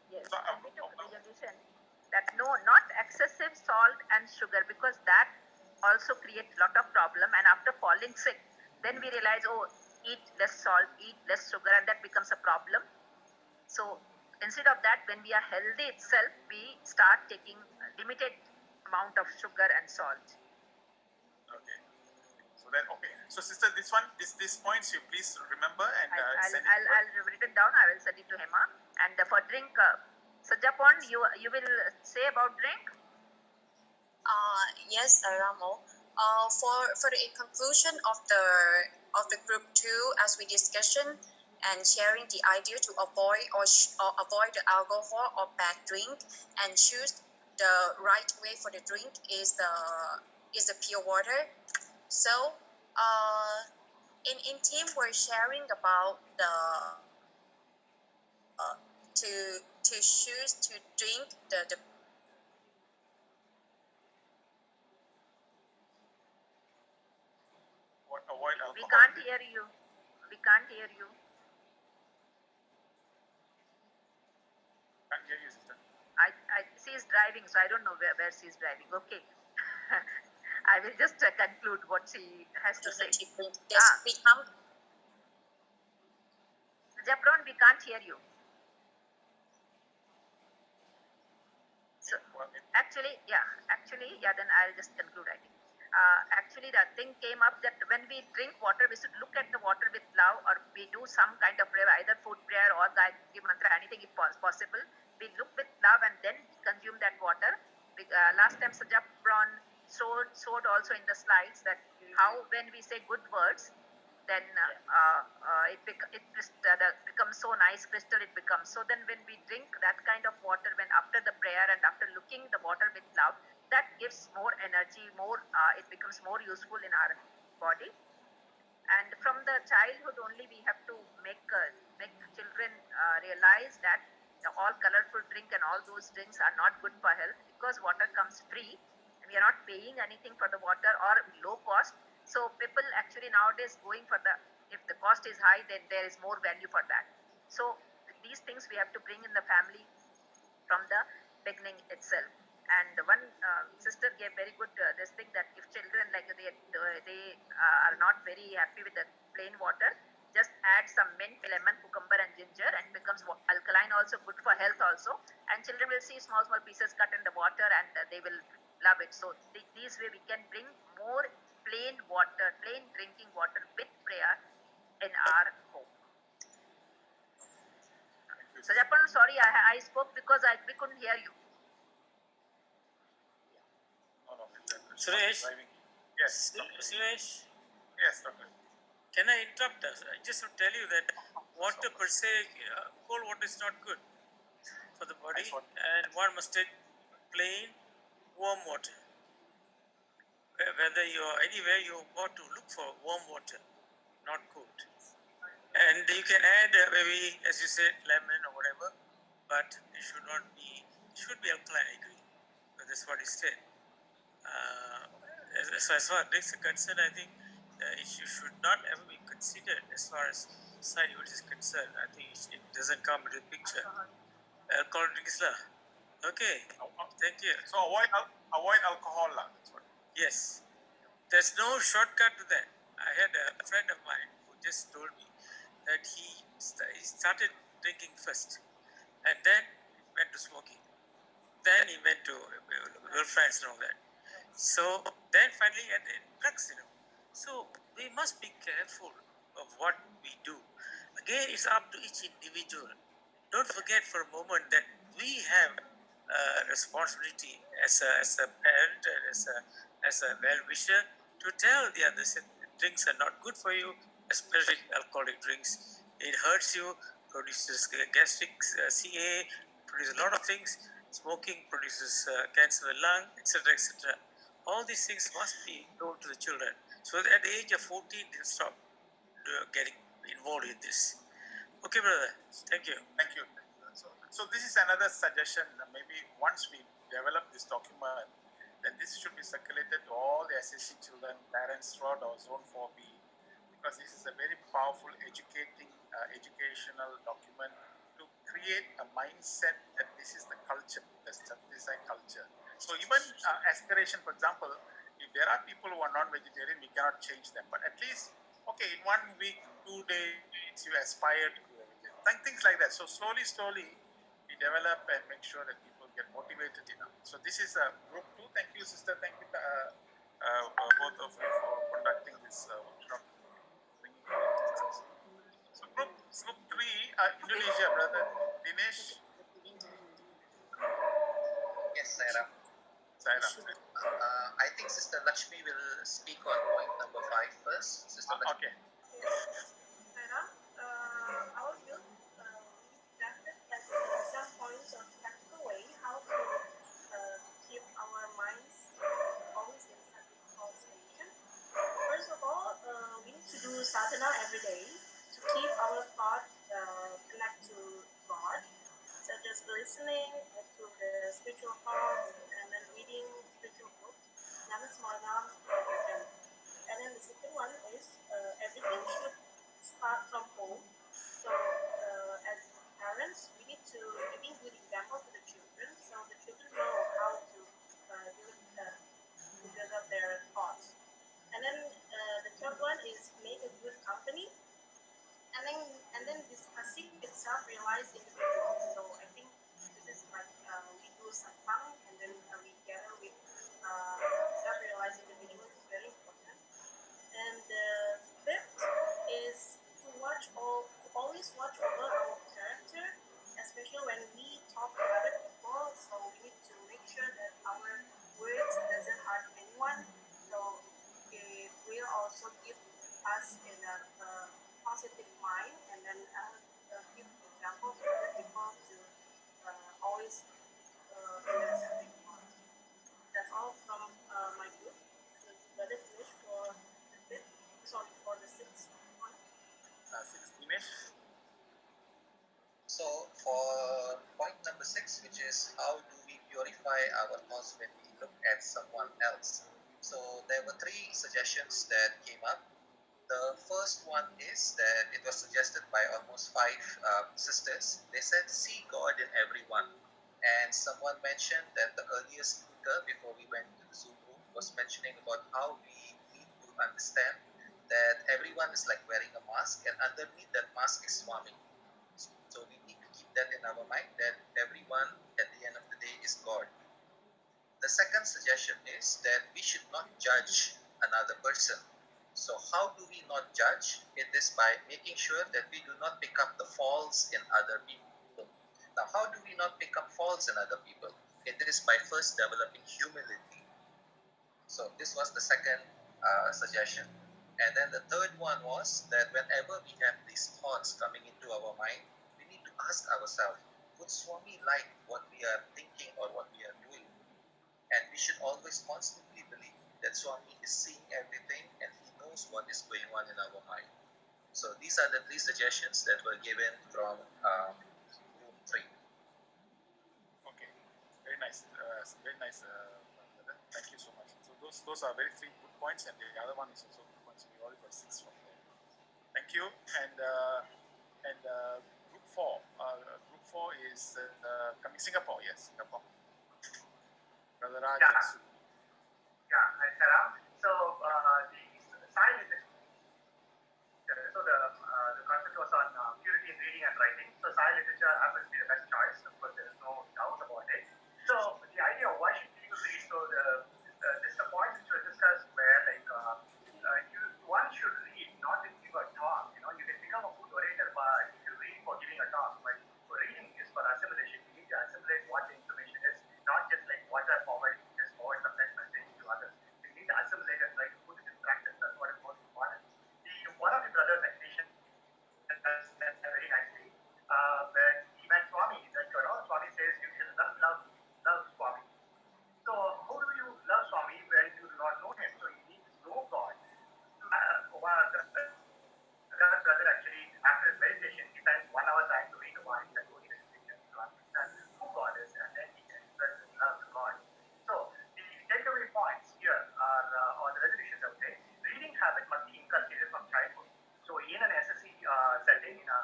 yes, so, we took resolution that no, not excessive salt and sugar, because that also creates a lot of problem. And after falling sick, then we realize, oh, eat less salt, eat less sugar, and that becomes a problem. So instead of that, when we are healthy itself, we start taking limited amount of sugar and salt. Okay. So, sister, these points you please remember and send it. I'll write it down. I will send it to Hema. And for drink, Sajapon, you will say about drink. Yes, Ramo. For the conclusion of the group 2, as we discussion and sharing the idea to avoid or avoid the alcohol or bad drink and choose the right way for the drink is the pure water. So, in team we're sharing about to choose to drink the Avoid alcohol. We can't hear you. We can't hear you. Can't hear you, sister. She is driving, so I don't know where she is driving. Okay. I will just conclude what she has to say. Japron, we can't hear you. So, actually, then I'll just conclude, I think. Actually, the thing came up that when we drink water, we should look at the water with love, or we do some kind of prayer, either food prayer or Gayatri mantra, anything if possible. We look with love and then consume that water. Last time Sajapron showed also in the slides that how when we say good words, then it becomes so nice crystal it becomes. So then when we drink that kind of water, when after the prayer and after looking the water with love, that gives more energy, it becomes more useful in our body. And from the childhood only we have to make children realize that all colorful drink and all those drinks are not good for health, because water comes free and we are not paying anything for the water or low cost. So people actually nowadays going for if the cost is high, then there is more value for that. So these things we have to bring in the family from the beginning itself. And one sister gave very good this thing, that if children like they are not very happy with the plain water, just add some mint, lemon, cucumber and ginger, and becomes alkaline, also good for health also. And children will see small pieces cut in the water and they will love it. So these way we can bring more plain drinking water with prayer in our home. So Japan, sorry, I spoke because we couldn't hear you. Suresh? Yes. Suresh? Yes, doctor. Can I interrupt us? I just want to tell you that water per se, cold water is not good for the body, and one must take plain, warm water. Whether you're anywhere, you got to look for warm water, not cold. And you can add maybe, as you said, lemon or whatever, but it should be alkaline, I agree. But that's what he said. As far as drinks are concerned, I think issue should not ever be considered as far as side effects is concerned. I think it doesn't come into the picture. Alcohol drinks lah. Okay, thank you. So avoid alcohol lah. Yes, there's no shortcut to that. I had a friend of mine who just told me that he started drinking first, and then went to smoking. Then he went to girlfriends and all that. So then finally at drugs, So we must be careful of what we do. Again, it's up to each individual. Don't forget for a moment that we have a responsibility as a parent and as a well-wisher to tell the others that drinks are not good for you, especially alcoholic drinks. It hurts you, produces gastric CA, produces a lot of things. Smoking produces cancer of the lung, etc., etc. All these things must be told to the children. So at the age of 14, they'll stop getting involved in this. Okay, brother. Thank you. Thank you. So this is another suggestion. Maybe once we develop this document, then this should be circulated to all the SSC children, parents throughout our Zone 4B, because this is a very powerful educational document to create a mindset that this is the culture, the Sathsang culture. So even aspiration, for example, if there are people who are non-vegetarian, we cannot change them. But at least, okay, in 1 week, 2 days, you aspire to be a vegetarian. Things like that. So slowly, we develop and make sure that people get motivated enough. So this is group 2. Thank you, sister. Thank you, both of you for conducting this workshop. So group 3, Indonesia, brother Dinesh. Yes, Saira. I think Sister Lakshmi will speak on point number 5 first. Sister Lakshmi. Okay. Madam, our youth, we drafted like some points of practical way how to keep our minds always in concentration. First of all, we need to do sadhana every day to keep our thought connect to God, such as listening to the spiritual thoughts and then reading spiritual books, Namasmarnam, and then the second one is everything should start from home. So as parents, we need to give good example to the children, so the children know how to develop their thoughts. And then the third one is make a good company, and then discussing with self-realized individuals. So I think this is like we do Sathsang, and then we gather with self-realized individuals is very important. And the fifth is to always watch over our character, especially when we talk to other people. So we need to make sure that our words doesn't hurt anyone. So it will also give us in a positive mind, and then give examples to other people to always do the same thing. That's all from my group. So brother finish for the fifth, sorry, for the sixth one. Dinesh. So for point number 6, which is how do we purify our thoughts when we look at someone else? So there were 3 suggestions that came up. The first one is that it was suggested by almost 5 sisters. They said, see God in everyone. And someone mentioned that the earliest speaker before we went to the Zoom room was mentioning about how we need to understand that everyone is like wearing a mask, and underneath that mask is Swami. So we need to keep that in our mind, that everyone at the end of the day is God. The second suggestion is that we should not judge another person. So how do we not judge? It is by making sure that we do not pick up the faults in other people. Now, how do we not pick up faults in other people? It is by first developing humility. So this was the second suggestion. And then the third one was that whenever we have these thoughts coming into our mind, we need to ask ourselves, would Swami like what we are thinking or what we are doing? And we should always constantly believe that Swami is seeing everything and he knows what is going on in our mind. So these are the 3 suggestions that were given from room 3. Okay, very nice, very nice. Thank you so much. So those are very 3 good points, and the other one is also good points. We already got 6 from there. Thank you. And group 4. Group 4 is coming Singapore. Yes, Singapore. Brother Raj. Yeah, hi Sarah. So the sign is so the concept was on purity in reading and writing. So Sai literature happens to be the best choice. Of course, there is no doubt about it. So the idea of why should people read? So the points which were discussed where like one should read not to give a talk. You know, you can become a good orator by if you read for giving a talk. But for reading is for assimilation. You need to assimilate what the information is, not just like what I forward, just forward some text message to others. You need to assimilate and try to put it in practice. That's what is most important. One of the brothers actually mentioned very nicely when he met Swami, that Swami says you should love Swami. So how do you love Swami when you do not know him? So you need to know God. That brother actually, after his meditation, he spends 1 hour trying to read the Bible and go to the scriptures to understand who God is, and then he can express his love to God. So the takeaway points here are, or the resolutions I would say, reading habit must be inculcated from childhood. So in an SSC setting, in a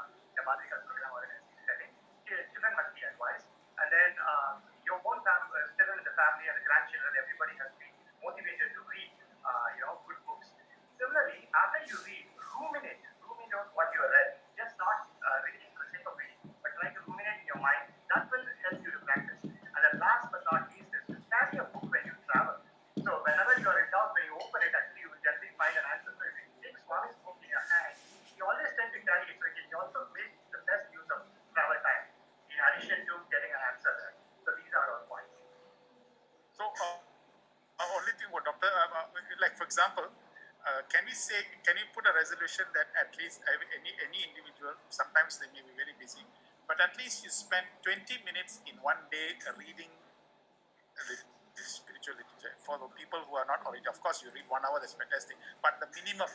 example, can we put a resolution that at least any individual, sometimes they may be very busy, but at least you spend 20 minutes in one day reading the spiritual literature for the people who are not oriented. Of course, you read 1 hour, that's fantastic, but the minimum,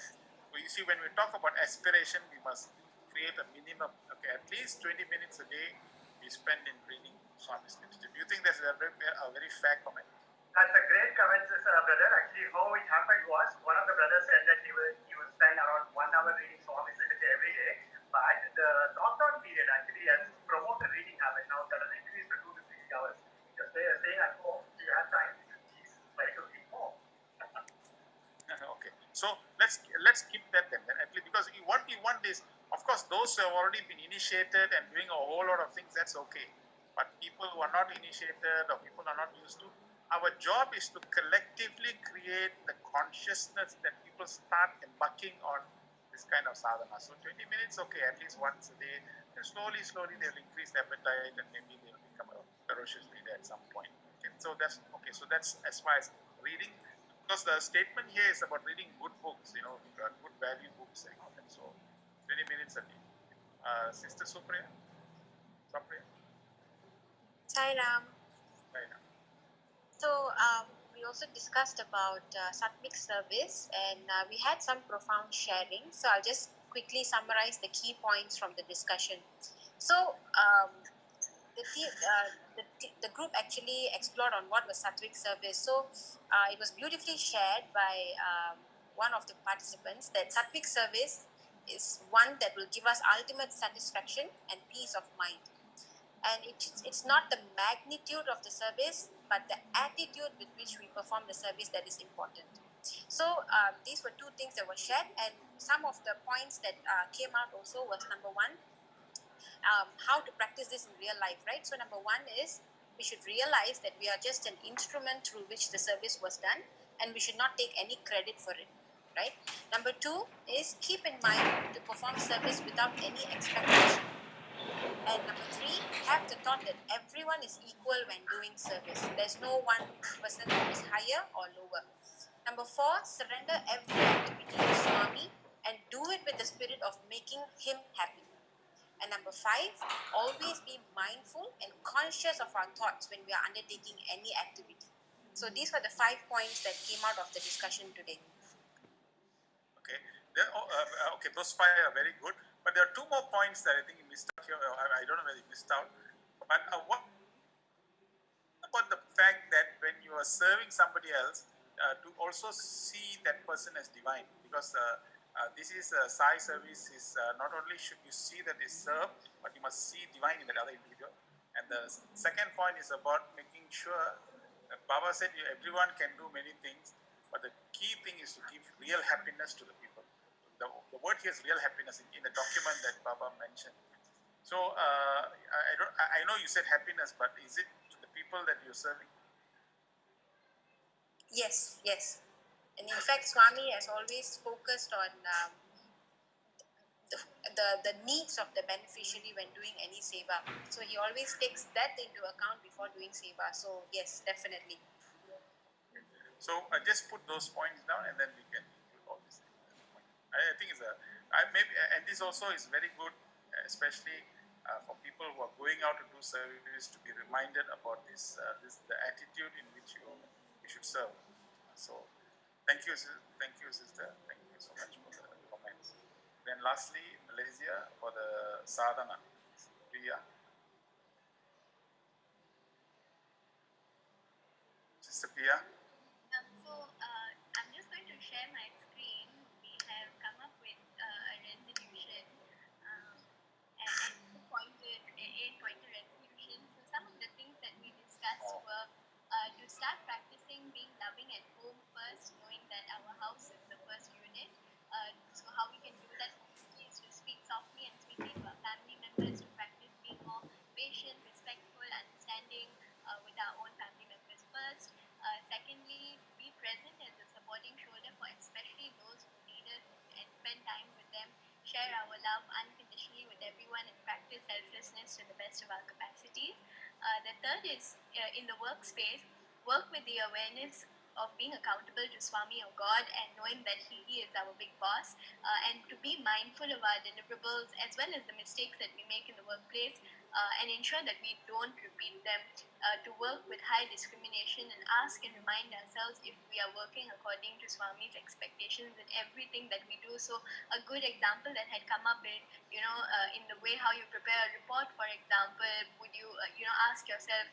you see, when we talk about aspiration, we must create a minimum. Okay, at least 20 minutes a day we spend in reading Swami's literature. Do you think that's a very fair comment? That's a great comment, brother. Actually, how it happened was, one of the brothers said that he will spend around 1 hour reading Swami's literature every day, but the lockdown period actually has promoted reading habit. Now that has increased to 2 to 3 hours. Just staying at home, you have time, please try to read more. Okay, so let's keep that then. At least, because what we want is, of course, those who have already been initiated and doing a whole lot of things, that's okay. But people who are not initiated or people are not used to, our job is to collectively create the consciousness that people start embarking on this kind of sadhana. So 20 minutes, okay, at least once a day. And slowly they'll increase their appetite and maybe they'll become a ferocious reader at some point. Okay, so that's okay. So that's as far as reading, because the statement here is about reading good books, good value books and all that. So 20 minutes a day. Sister Supriya? Sai Ram. Right now. So we also discussed about Sattvic service, and we had some profound sharing. So I'll just quickly summarize the key points from the discussion. So the group actually explored on what was Sattvic service. So it was beautifully shared by one of the participants that Sattvic service is one that will give us ultimate satisfaction and peace of mind. And it's not the magnitude of the service, but the attitude with which we perform the service that is important. So these were two things that were shared, and some of the points that came out also was, number one, how to practice this in real life, right? So number one is, we should realize that we are just an instrument through which the service was done, and we should not take any credit for it, right? Number two is, keep in mind to perform service without any expectation. And number three, have the thought that everyone is equal when doing service. There's no one person who is higher or lower. Number four, surrender every activity to Swami and do it with the spirit of making him happy. And number five, always be mindful and conscious of our thoughts when we are undertaking any activity. So these were the 5 points that came out of the discussion today. Okay, okay, those 5 are very good. But there are 2 more points that I think you missed out here. I don't know whether you missed out. But what about the fact that when you are serving somebody else, to also see that person as divine? Because this is Sai service is not only should you see that they serve, but you must see divine in that other individual. And the second point is about making sure that Baba said everyone can do many things, but the key thing is to give real happiness to the people. The word here is real happiness in the document that Baba mentioned. So I know you said happiness, but is it to the people that you're serving? Yes. And in fact, Swami has always focused on the needs of the beneficiary when doing any seva. So he always takes that into account before doing seva. So yes, definitely. So just put those points down, and then we can include all these things. I think it's and this also is very good, especially for people who are going out to do service, to be reminded about the attitude in which you should serve. So thank you, sister. Thank you so much for the comments. Then lastly, Malaysia for the sadhana. Priya. Sister Priya. I'm just going to share my screen. We have come up with a resolution and eight-pointer resolution. So some of the things that we discussed were to start practicing being loving at home first, knowing that our house is the first unit. So how we can do that is to speak softly and sweetly to our family members, to practice being more patient, respectful, understanding with our own family members first. Secondly, be present as a supporting shoulder for especially those who need us, and spend time with them, share our love unconditionally with everyone, and practice selflessness to the best of our capacities. The third is in the workspace, work with the awareness of being accountable to Swami or God, and knowing that He is our big boss, and to be mindful of our deliverables as well as the mistakes that we make in the workplace, and ensure that we don't repeat them, to work with high discrimination and ask and remind ourselves if we are working according to Swami's expectations in everything that we do. So a good example that had come up in, in the way how you prepare a report, for example, would you, ask yourself,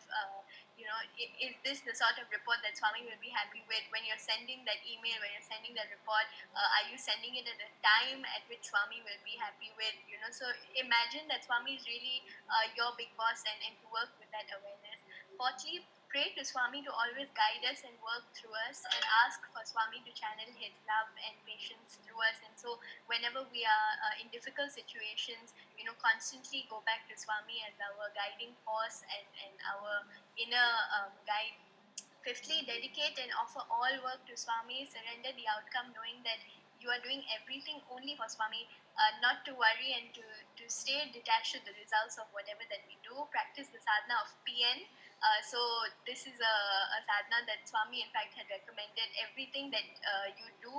is this the sort of report that Swami will be happy with? When you're sending that email, when you're sending that report, are you sending it at a time at which Swami will be happy with? So imagine that Swami is really your big boss, and to work with that awareness. Fourthly, pray to Swami to always guide us and work through us, and ask for Swami to channel His love and patience through us. And so whenever we are in difficult situations, constantly go back to Swami as our guiding force and our inner guide. Fifthly, dedicate and offer all work to Swami, surrender the outcome, knowing that you are doing everything only for Swami, not to worry, and to stay detached to the results of whatever that we do. Practice the sadhana of PN. So this is a sadhana that Swami in fact had recommended. Everything that you do,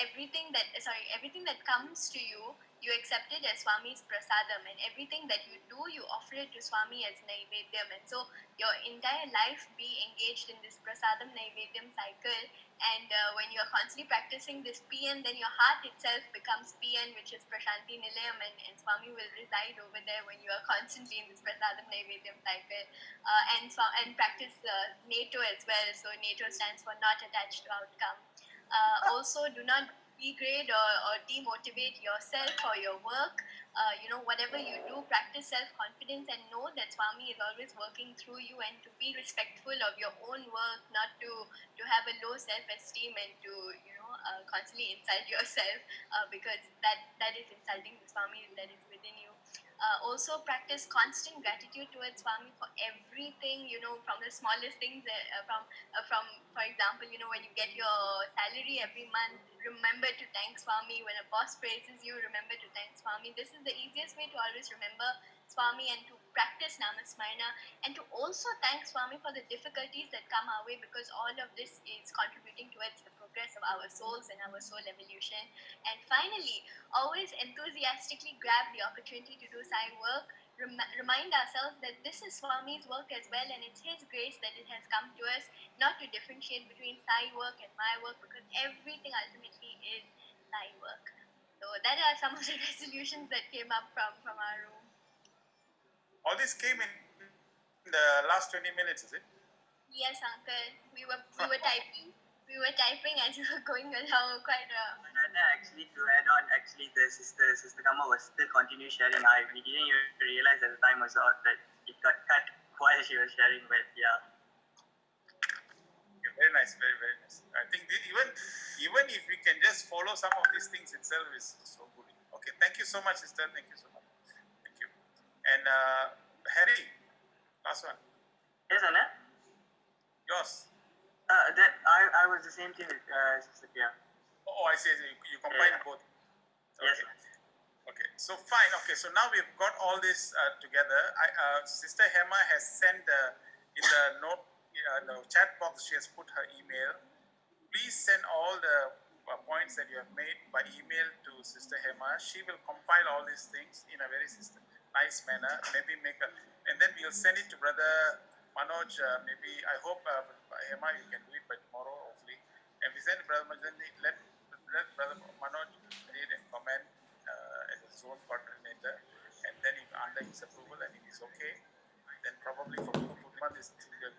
everything that comes to you, you accept it as Swami's prasadam, and everything that you do, you offer it to Swami as naivedyam. And so your entire life be engaged in this prasadam naivedyam cycle. And when you're constantly practicing this PN, then your heart itself becomes PN, which is Prashanti Nilayam, and Swami will reside over there when you are constantly in this prasadam naivedyam cycle. And practice NATO as well. So NATO stands for not attached to outcome. Also, do not degrade or demotivate yourself or your work. Whatever you do, practice self-confidence and know that Swami is always working through you, and to be respectful of your own work, not to have a low self-esteem and to constantly insult yourself, because that is insulting the Swami that is within you. Also practice constant gratitude towards Swami for everything, from the smallest things, from for example, when you get your salary every month, remember to thank Swami. When a boss praises you, remember to thank Swami. This is the easiest way to always remember Swami and to practice Namasmarana, and to also thank Swami for the difficulties that come our way, because all of this is contributing towards the progress of our souls and our soul evolution. And finally, always enthusiastically grab the opportunity to do Sai work. Remind ourselves that this is Swami's work as well, and it's His grace that it has come to us, not to differentiate between Sai work and my work, because everything ultimately is Sai work. So that are some of the resolutions that came up from our room. All this came in the last 20 minutes, is it? Yes, uncle. We were typing. We were typing as we were going along quite a. Actually, to add on, the sister Kama was still continue sharing. We didn't even realize that the time was out, that it got cut while she was sharing. But yeah. Very nice, very very nice. I think even if we can just follow some of these things itself is so good. Okay, thank you so much, sister. Thank you so much. Thank you. And Harry, last one. Yes, Anna. Yours. I was the same thing with Sister Pia. Oh, I see. You combined both. Okay. Yes. Okay. So fine. Okay. So now we've got all this together. Sister Hema has sent in the note, the chat box. She has put her email. Please send all the points that you have made by email to Sister Hema. She will compile all these things in a very nice manner. Maybe and then we'll send it to Brother Manoj. Maybe I hope Hema you can do it by tomorrow, hopefully. And we send Brother Manoj. Let Brother Manoj read and comment as a zone coordinator. And then if under his approval and if he's okay, then probably for Guru Purnima this will be a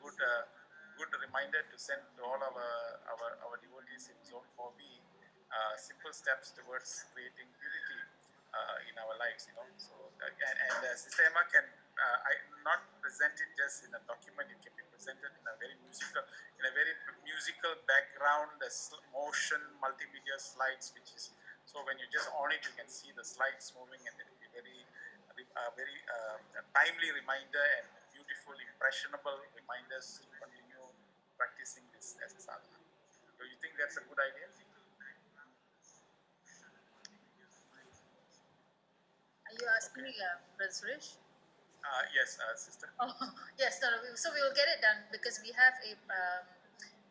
good reminder to send to all our devotees in Zone 4B simple steps towards creating unity in our lives, So and Sister Emma can not present it just in a document; it can be presented in a very musical background, the motion, multimedia slides, which is so when you just on it, you can see the slides moving, and it will be very timely reminder and beautiful, impressionable reminders to continue practicing this as a sadhana. Do you think that's a good idea? Are you asking me, Brother Suresh? Yes, sister. Oh, yes. No. So we will get it done because we have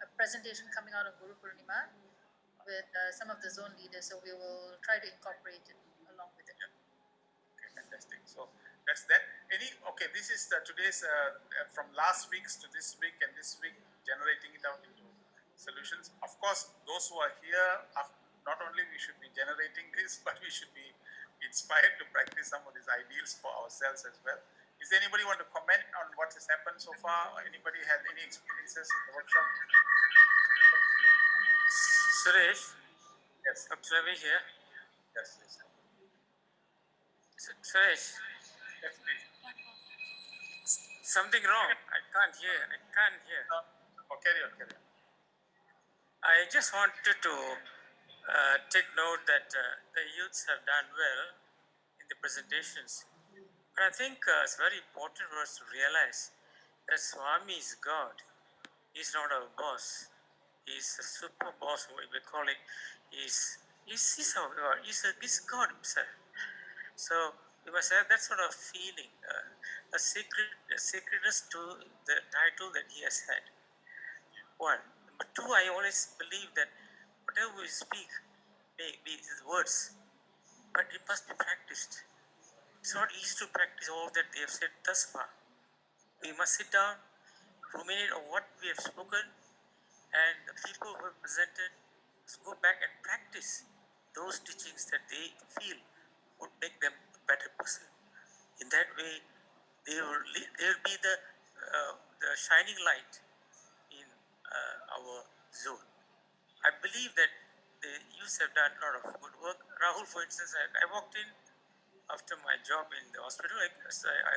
a a presentation coming out on Guru Purnima with some of the zone leaders, so we will try to incorporate it along with it. Okay, fantastic. So that's that. Okay, this is today's from last week's to this week, and this week generating it out into solutions. Of course, those who are here, not only we should be generating this, but we should be inspired to practice some of these ideals for ourselves as well. Is there anybody want to comment on what has happened so far? Anybody had any experiences in the workshop? Suresh, Yes. Dr. Ravi here. Yes, yes. Suresh, Yes, please. something wrong. I can't hear. Oh, carry on, carry on. I just wanted to take note that the youths have done well in the presentations. But I think it's very important for us to realize that Swami is God. He's not our boss. He's a super boss, we call it. He's our God. He's God himself. So we must have that sort of feeling, a sacredness to the title that he has had. One. Number two, I always believe that whatever we speak may be words, but it must be practiced. It's not easy to practice all that they have said thus far. We must sit down, ruminate on what we have spoken, and the people who have presented must go back and practice those teachings that they feel would make them a better person. In that way, they will be the shining light in our zone. I believe that the youths have done a lot of good work. Rahul, for instance, I walked in after my job in the hospital. I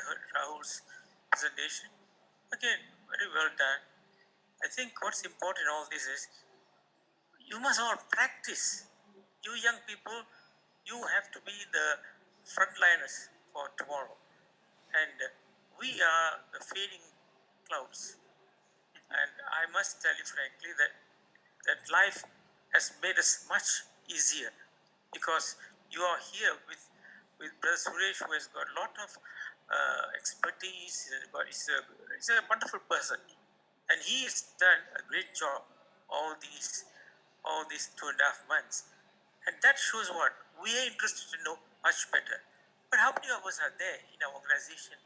heard Rahul's presentation. Again, very well done. I think what's important in all this is you must all practice. You young people, you have to be the frontliners for tomorrow. And we are the fading clouds. And I must tell you frankly that life has made us much easier because you are here with Brother Suresh, who has got a lot of expertise. He's a wonderful person, and he has done a great job all these 2.5 months, and that shows what we are interested to know much better. But how many of us are there in our organization,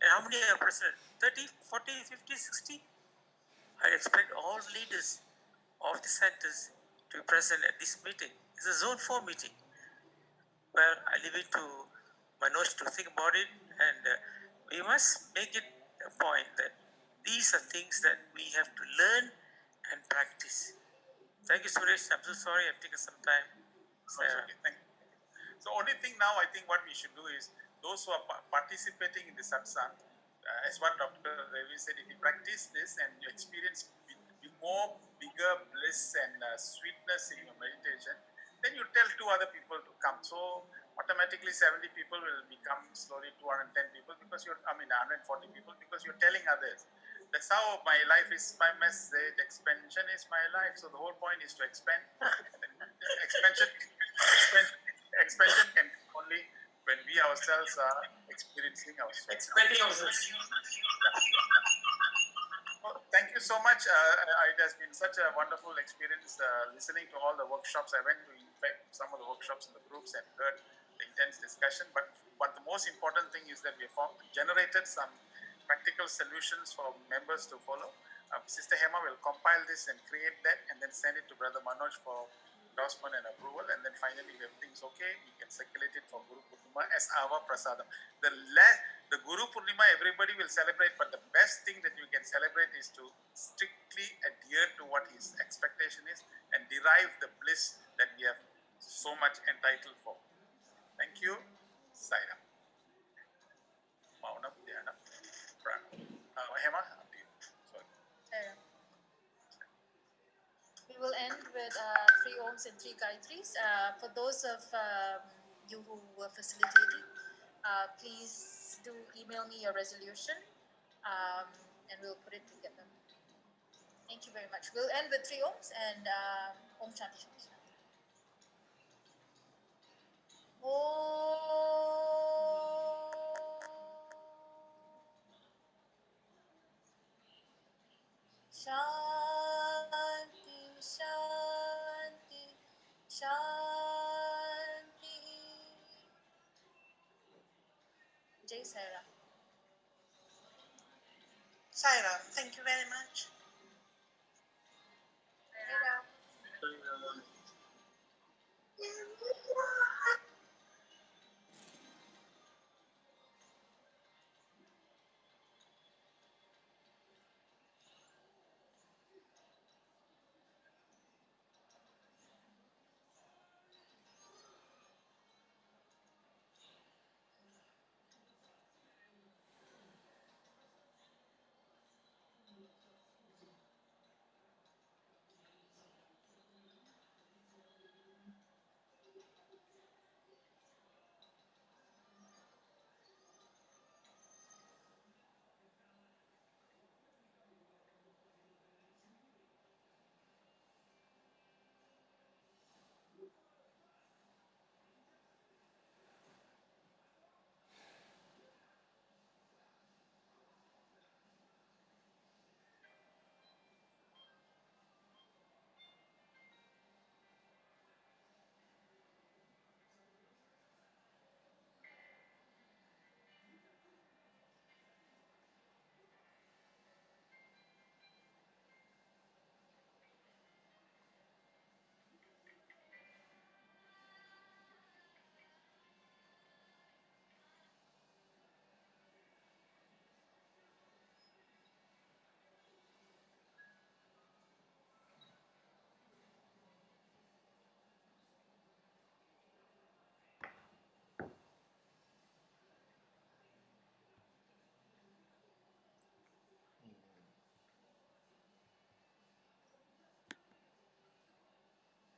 and how many are present? 30, 40, 50, 60? I expect all leaders of the centers to be present at this meeting. It's a Zone 4 meeting. Well, I leave it to Manoj to think about it, and we must make it a point that these are things that we have to learn and practice. Thank you, Suresh. I'm so sorry I've taken some time. Okay, thank you. So only thing now I think what we should do is those who are participating in the satsang, as what Dr. Ravi said, if you practice this and you experience more bigger bliss and sweetness in your meditation, then you tell 2 other people to come. So automatically 70 people will become slowly 210 people because 140 people because you're telling others. That's how my life is my message. Expansion is my life. So the whole point is to expand. Expansion can only when we ourselves are experiencing ourselves. Expanding ourselves. Well, thank you so much. It has been such a wonderful experience listening to all the workshops. I went to in fact some of the workshops in the groups and heard the intense discussion. But the most important thing is that we have generated some practical solutions for members to follow. Sister Hema will compile this and create that and then send it to Brother Manoj for endorsement and approval, and then finally if everything's okay, we can circulate it for Guru Purnima as our prasadam. The Guru Purnima everybody will celebrate, but the best thing that you can celebrate is to strictly adhere to what his expectation is and derive the bliss that we have so much entitled for. Thank you. Sairam. Maunam Dhyanam Pranam. Hema, up to you. Sorry. We will end with 3 Ohms and 3 Gayatris. For those of you who were facilitating, please do email me your resolution and we'll put it together. Thank you very much. We'll end with 3 Ohms and Om Shanti Shanti. Om Shanti. Jai Saira. Saira, thank you very much. Saira.